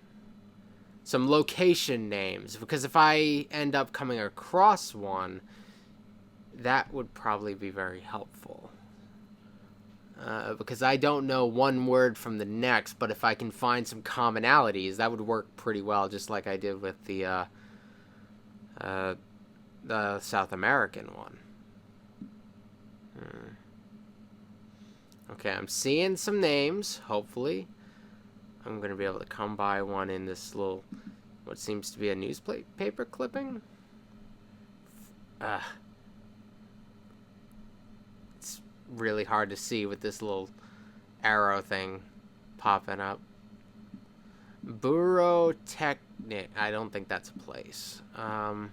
location names, because if I end up coming across one, that would probably be very helpful. Because I don't know one word from the next, but if I can find some commonalities, that would work pretty well, just like I did with the South American one. Okay, I'm seeing some names. Hopefully, I'm going to be able to come by one in this little, what seems to be a newspaper clipping. It's really hard to see with this little arrow thing popping up. Bureau Technique. I don't think that's a place. I'm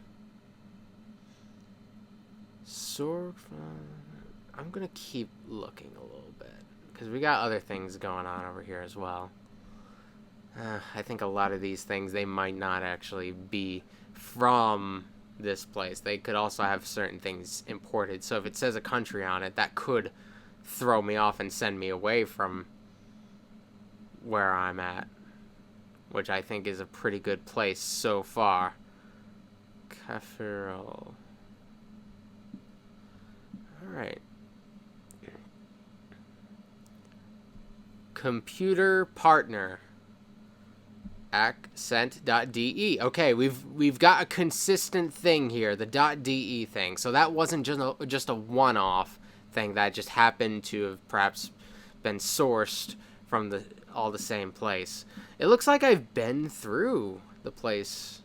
gonna keep looking a little bit, because we got other things going on over here as well. I think a lot of these things, they might not actually be from this place. They could also have certain things imported. So if it says a country on it, that could throw me off and send me away from where I'm at, which I think is a pretty good place so far. Cafferel. Alright. Computer partner. Accent.de. Okay, we've got a consistent thing here, the .de thing. So that wasn't just a one-off thing that just happened to have perhaps been sourced from all the same place. It looks like I've been through the place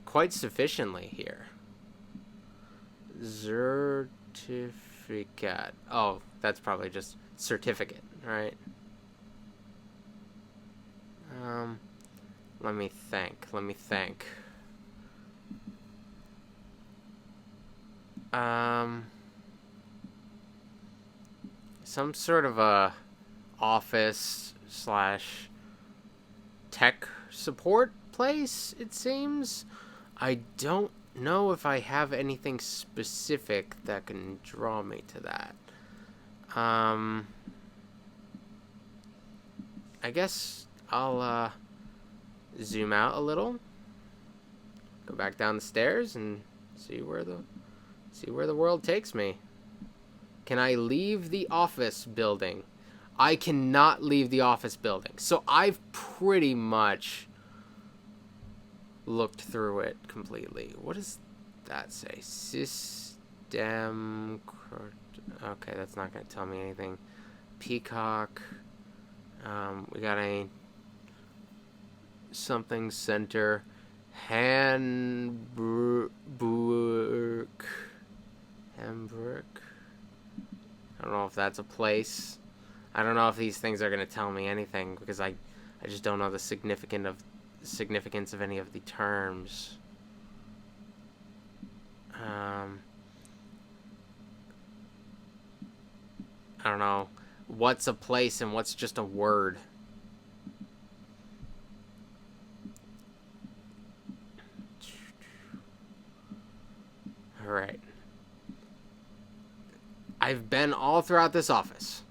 quite sufficiently here. Certificate. Oh, that's probably just certificate, right? Let me think. Some sort of a office slash tech support place, it seems. I don't know if I have anything specific that can draw me to that. I guess I'll zoom out a little, go back down the stairs, and see where the world takes me. Can I leave the office building? I cannot leave the office building. So I've pretty much looked through it completely. What does that say? System. Okay, that's not going to tell me anything. Peacock. We got a something center. Hamburg. I don't know if that's a place. I don't know if these things are going to tell me anything because I just don't know the significance of any of the terms. I don't know what's a place and what's just a word. All right. I've been all throughout this office.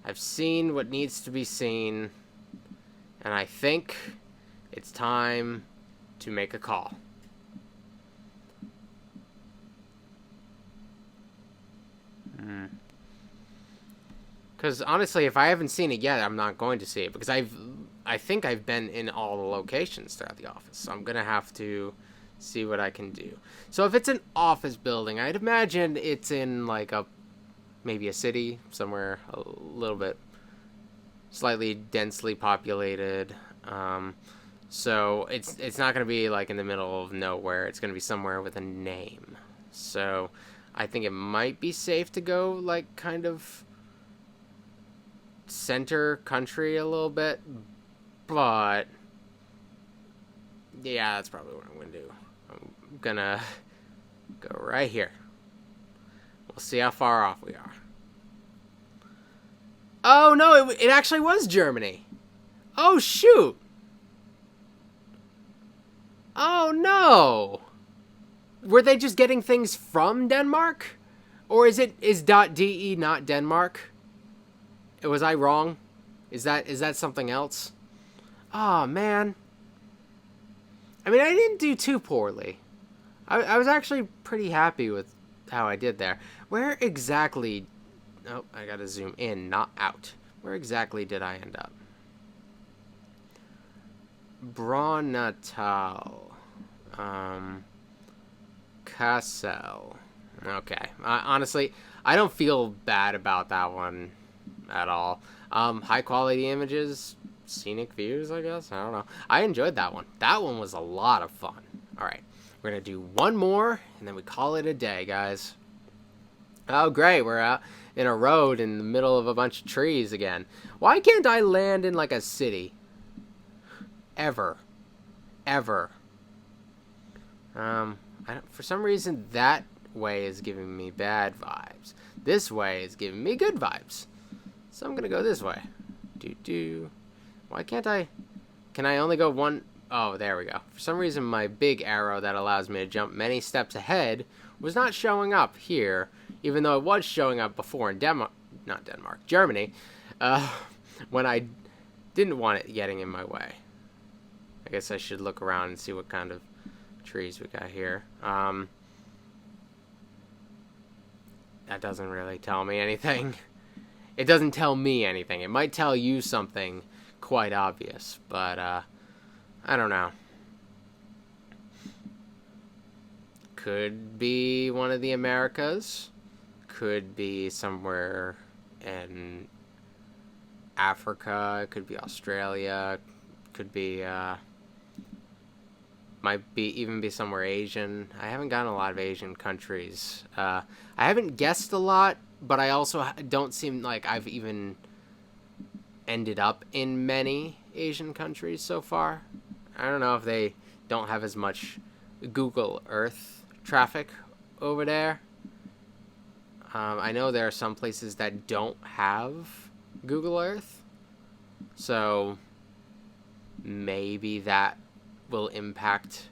I've seen what needs to be seen, and I think it's time to make a call. Because honestly, if I haven't seen it yet, I'm not going to see it because I think I've been in all the locations throughout the office, so I'm gonna have to see what I can do. So if it's an office building, I'd imagine it's in like maybe a city somewhere a little bit slightly densely populated. So it's not going to be like in the middle of nowhere. It's going to be somewhere with a name. So I think it might be safe to go like kind of center country a little bit, but yeah, that's probably what I'm going to do. I'm going to go right here. We'll see how far off we are. Oh, no, it actually was Germany. Oh, shoot. Oh, no. Were they just getting things from Denmark? Or is .de not Denmark? Was I wrong? Is that something else? Oh, man. I mean, I didn't do too poorly. I was actually pretty happy with how I did there. Where exactly... Oh, I gotta zoom in, not out. Where exactly did I end up? Braunatal. Kassel. Okay. Honestly, I don't feel bad about that one at all. High quality images, scenic views, I guess. I don't know. I enjoyed that one. That one was a lot of fun. All right. We're going to do one more, and then we call it a day, guys. Oh, great. We're out in a road in the middle of a bunch of trees again. Why can't I land in, like, a city? Ever. For some reason, that way is giving me bad vibes. This way is giving me good vibes. So I'm going to go this way. Why can't I... Can I only go one... Oh, there we go. For some reason, my big arrow that allows me to jump many steps ahead was not showing up here, even though it was showing up before in Germany, when I didn't want it getting in my way. I guess I should look around and see what kind of trees we got here. That doesn't really tell me anything. It doesn't tell me anything. It might tell you something quite obvious, but I don't know. Could be one of the Americas. Could be somewhere in Africa. Could be Australia. Could be might be even be somewhere Asian. I haven't gotten a lot of Asian countries. I haven't guessed a lot, but I also don't seem like I've even ended up in many Asian countries so far. I don't know if they don't have as much Google Earth traffic over there. I know there are some places that don't have Google Earth, So maybe that will impact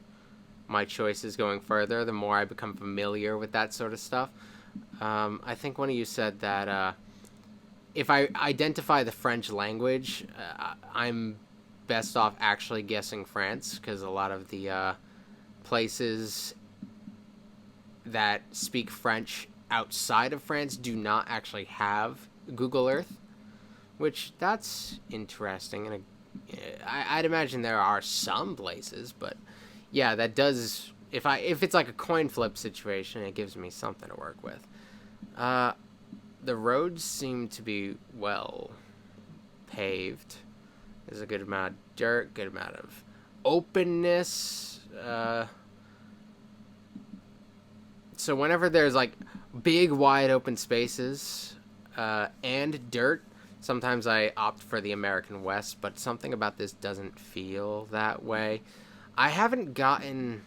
my choices going further the more I become familiar with that sort of stuff. I think one of you said that if I identify the French language, I'm best off actually guessing France, because a lot of the places that speak French outside of France do not actually have Google Earth, which that's interesting. And I'd imagine there are some places, but yeah, that does. If it's like a coin flip situation, it gives me something to work with. The roads seem to be well paved. There's a good amount of dirt, good amount of openness. So whenever there's like big, wide open spaces and dirt, sometimes I opt for the American West, but something about this doesn't feel that way. I haven't gotten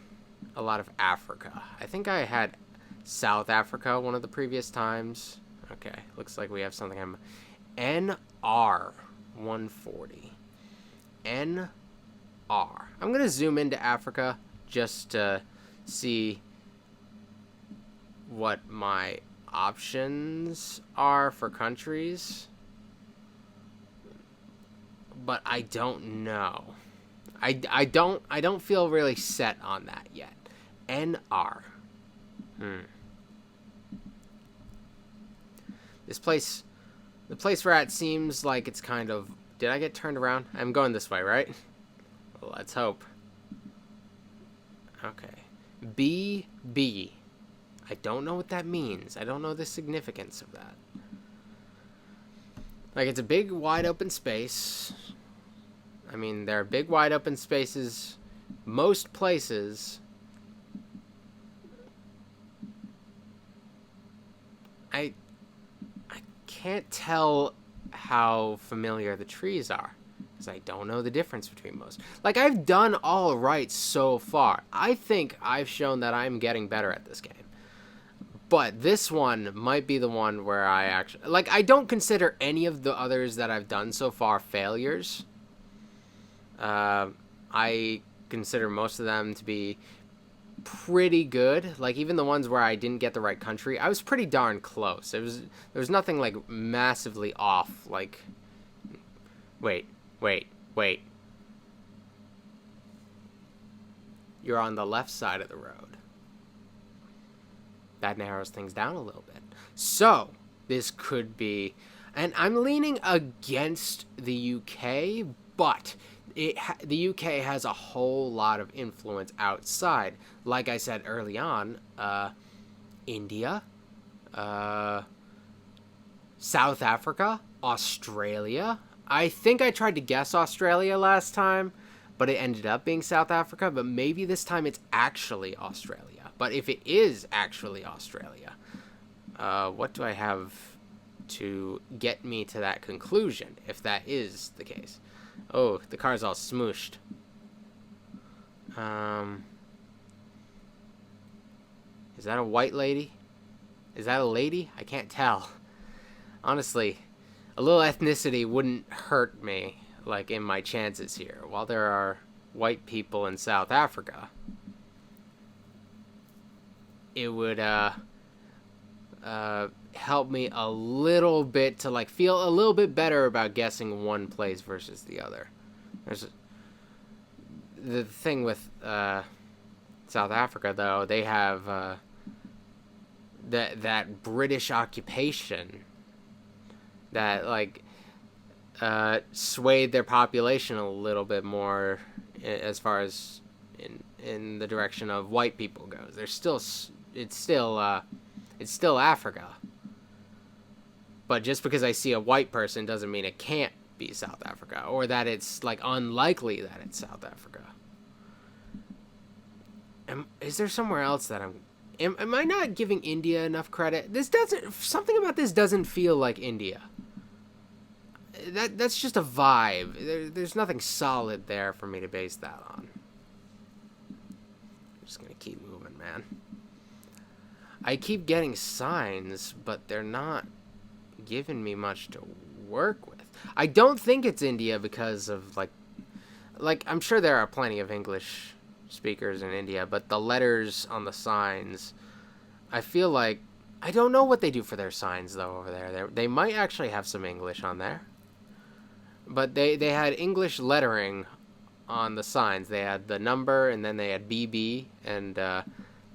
a lot of Africa. I think I had South Africa one of the previous times. Okay, looks like we have something. NR 140. NR. I'm going to zoom into Africa just to see what my options are for countries. But I don't know. I don't feel really set on that yet. NR. This place, the place we're at seems like it's kind of... Did I get turned around? I'm going this way, right? Well, let's hope. Okay. BB. I don't know what that means. I don't know the significance of that. Like, it's a big, wide open space. I mean, there are big, wide open spaces most places. I can't tell how familiar the trees are, because I don't know the difference between most. Like, I've done all right so far. I think I've shown that I'm getting better at this game. But this one might be the one where I actually... Like, I don't consider any of the others that I've done so far failures. I consider most of them to be pretty good. Like, even the ones where I didn't get the right country, I was pretty darn close. There was nothing, like, massively off. Like, wait. You're on the left side of the road. That narrows things down a little bit. So, this could be... And I'm leaning against the UK, but the UK has a whole lot of influence outside. Like I said early on, India, South Africa, Australia. I think I tried to guess Australia last time, but it ended up being South Africa. But maybe this time it's actually Australia. But if it is actually Australia, what do I have to get me to that conclusion, if that is the case? Oh, the car's all smooshed. Is that a white lady? Is that a lady? I can't tell. Honestly, a little ethnicity wouldn't hurt me, like, in my chances here. While there are white people in South Africa, it would help me a little bit to, like, feel a little bit better about guessing one place versus the other. The thing with South Africa, though, they have that British occupation that, like, swayed their population a little bit more as far as in the direction of white people goes. It's still Africa. But just because I see a white person doesn't mean it can't be South Africa, or that it's, like, unlikely that it's South Africa. Is there somewhere else that am I not giving India enough credit? Something about this doesn't feel like India. That's just a vibe. There's nothing solid there for me to base that on. I'm just gonna keep moving, man. I keep getting signs, but they're not giving me much to work with. I don't think it's India because of like I'm sure there are plenty of English speakers in India, but the letters on the signs, I feel like I don't know what they do for their signs though over there. They might actually have some English on there, but they had English lettering on the signs. They had the number, and then they had BB, and they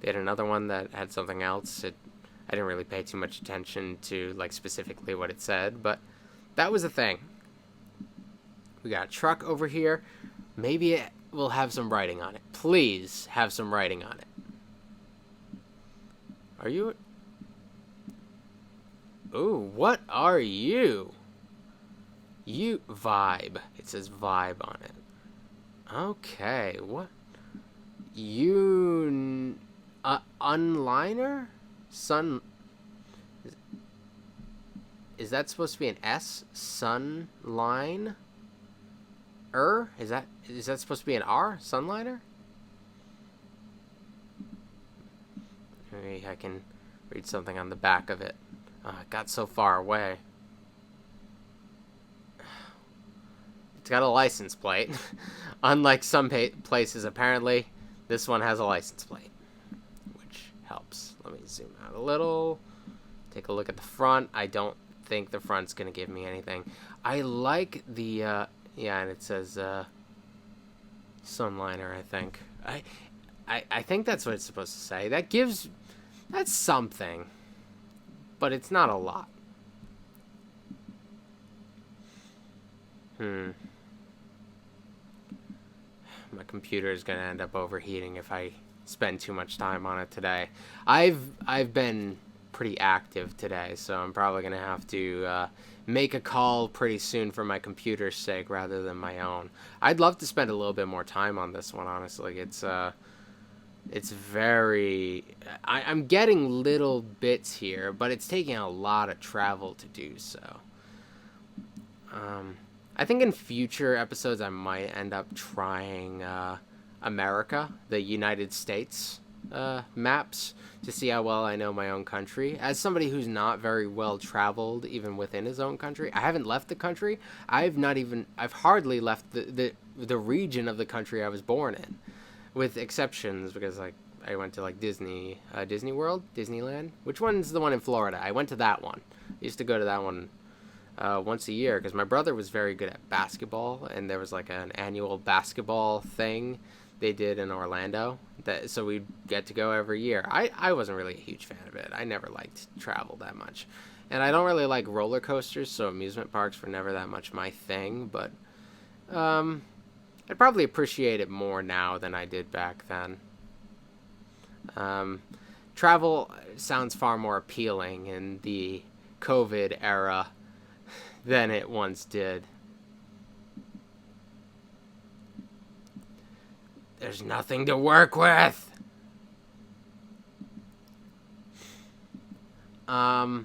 had another one that had something else. I didn't really pay too much attention to like specifically what it said, but that was a thing. We got a truck over here. Maybe it will have some writing on it. Please have some writing on it. Are you? Ooh, what are you? You vibe. It says vibe on it. Okay, what? You unliner? Sun. Is that supposed to be an S? Sunline? Is that supposed to be an R? Sunliner? Maybe I can read something on the back of it. It got so far away. It's got a license plate. Unlike some places, apparently, this one has a license plate, which helps. Let me zoom out a little. Take a look at the front. I don't think the front's going to give me anything. I like the, yeah, and it says Sunliner, I think. I think that's what it's supposed to say. That's something, but it's not a lot. My computer is going to end up overheating if I spend too much time on it today. I've been pretty active today, so I'm probably going to have to make a call pretty soon for my computer's sake rather than my own. I'd love to spend a little bit more time on this one, honestly. It's very... I'm getting little bits here, but it's taking a lot of travel to do so. I think in future episodes I might end up trying America, the United States maps, to see how well I know my own country. As somebody who's not very well traveled even within his own country, I haven't left the country. I've hardly left the region of the country I was born in, with exceptions, because like I went to like Disney World, Disneyland. Which one's the one in Florida? I went to that one. I used to go to that one once a year because my brother was very good at basketball, and there was like an annual basketball thing they did in Orlando, so we'd get to go every year. I wasn't really a huge fan of it. I never liked travel that much, and I don't really like roller coasters, so amusement parks were never that much my thing, but I'd probably appreciate it more now than I did back then. Travel sounds far more appealing in the COVID era than it once did. There's nothing to work with. I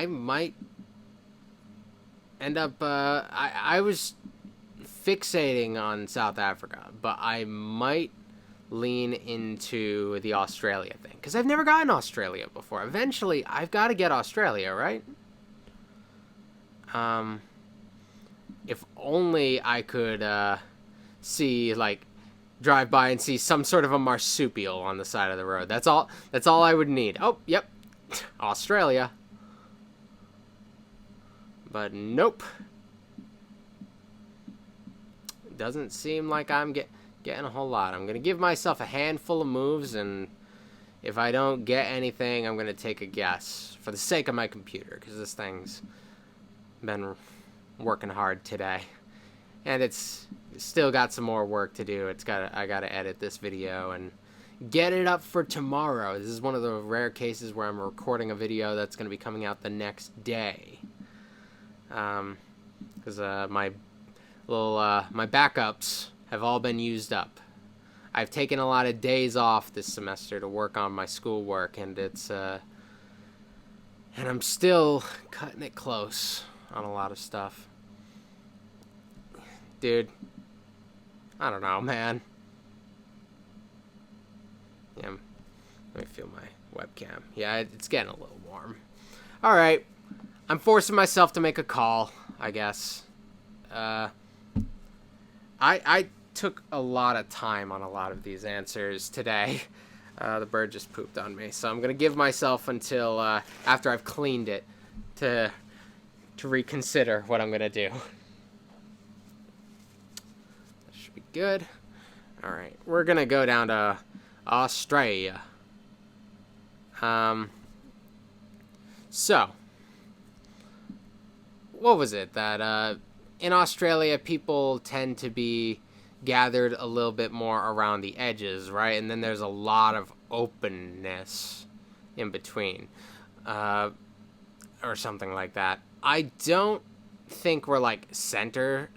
might end up, I was fixating on South Africa, but I might lean into the Australia thing, because I've never gotten Australia before. Eventually, I've got to get Australia, right? If only I could, see, like, drive by and see some sort of a marsupial on the side of the road. That's all I would need. Oh, yep. Australia. But nope. Doesn't seem like I'm getting a whole lot. I'm going to give myself a handful of moves, and if I don't get anything, I'm going to take a guess for the sake of my computer, because this thing's been working hard today. And it's still got some more work to do. I got to edit this video and get it up for tomorrow. This is one of the rare cases where I'm recording a video that's going to be coming out the next day. Because my backups have all been used up. I've taken a lot of days off this semester to work on my schoolwork, and and I'm still cutting it close on a lot of stuff. Dude, I don't know, man. Yeah, let me feel my webcam. Yeah, it's getting a little warm. Alright, I'm forcing myself to make a call, I guess. I took a lot of time on a lot of these answers today. The bird just pooped on me, so I'm gonna give myself until after I've cleaned it to reconsider what I'm gonna do. That should be good. All right, we're gonna go down to Australia. So, what was it that in Australia people tend to be gathered a little bit more around the edges, right? And then there's a lot of openness in between, or something like that. I don't think we're like center.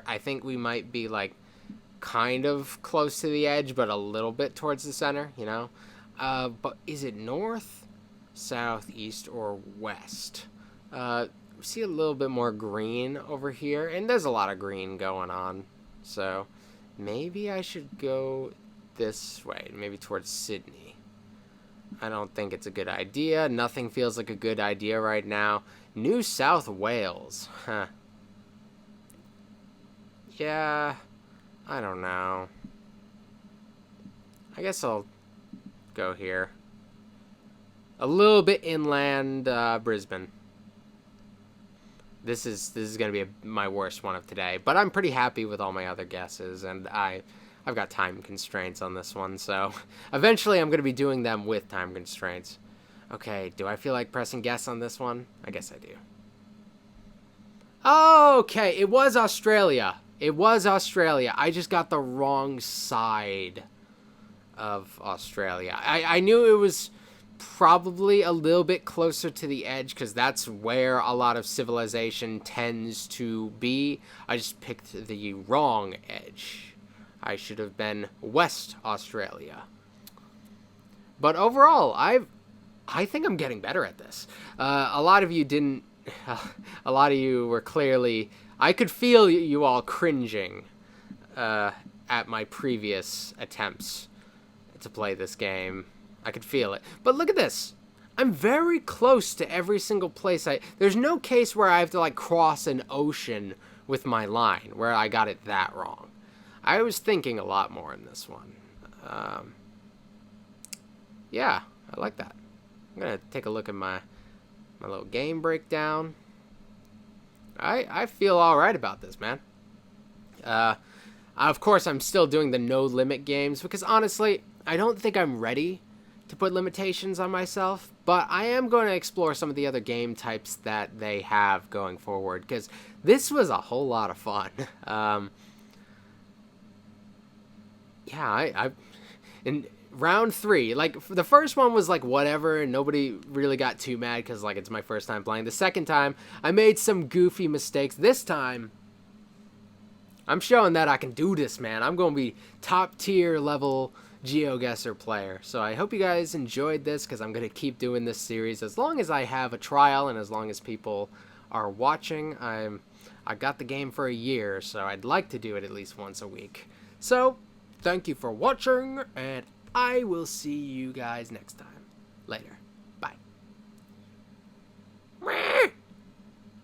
I think we might be like kind of close to the edge, but a little bit towards the center, you know? But is it north, south, east, or west? We see a little bit more green over here, and there's a lot of green going on. So maybe I should go this way, maybe towards Sydney. I don't think it's a good idea. Nothing feels like a good idea right now. New South Wales. Huh. Yeah, I don't know. I guess I'll go here. A little bit inland, Brisbane. This is going to be my worst one of today, but I'm pretty happy with all my other guesses, and I've got time constraints on this one, so eventually I'm going to be doing them with time constraints. Okay, do I feel like pressing guess on this one? I guess I do. Okay, it was Australia. It was Australia. I just got the wrong side of Australia. I knew it was probably a little bit closer to the edge because that's where a lot of civilization tends to be. I just picked the wrong edge. I should have been West Australia. But overall, I think I'm getting better at this. A lot of you didn't. A lot of you were clearly. I could feel you all cringing at my previous attempts to play this game. I could feel it. But look at this. I'm very close to every single place. There's no case where I have to like cross an ocean with my line where I got it that wrong. I was thinking a lot more in this one. Yeah, I like that. I'm going to take a look at my little game breakdown. I feel all right about this, man. Of course, I'm still doing the no limit games because honestly, I don't think I'm ready to put limitations on myself, but I am going to explore some of the other game types that they have going forward because this was a whole lot of fun. Yeah, in round 3, like the first one was like whatever, and nobody really got too mad because like it's my first time playing. The second time, I made some goofy mistakes. This time, I'm showing that I can do this, man. I'm going to be top tier level GeoGuessr player. So I hope you guys enjoyed this because I'm going to keep doing this series as long as I have a trial and as long as people are watching. I got the game for a year, so I'd like to do it at least once a week. So thank you for watching, and I will see you guys next time. Later. Bye.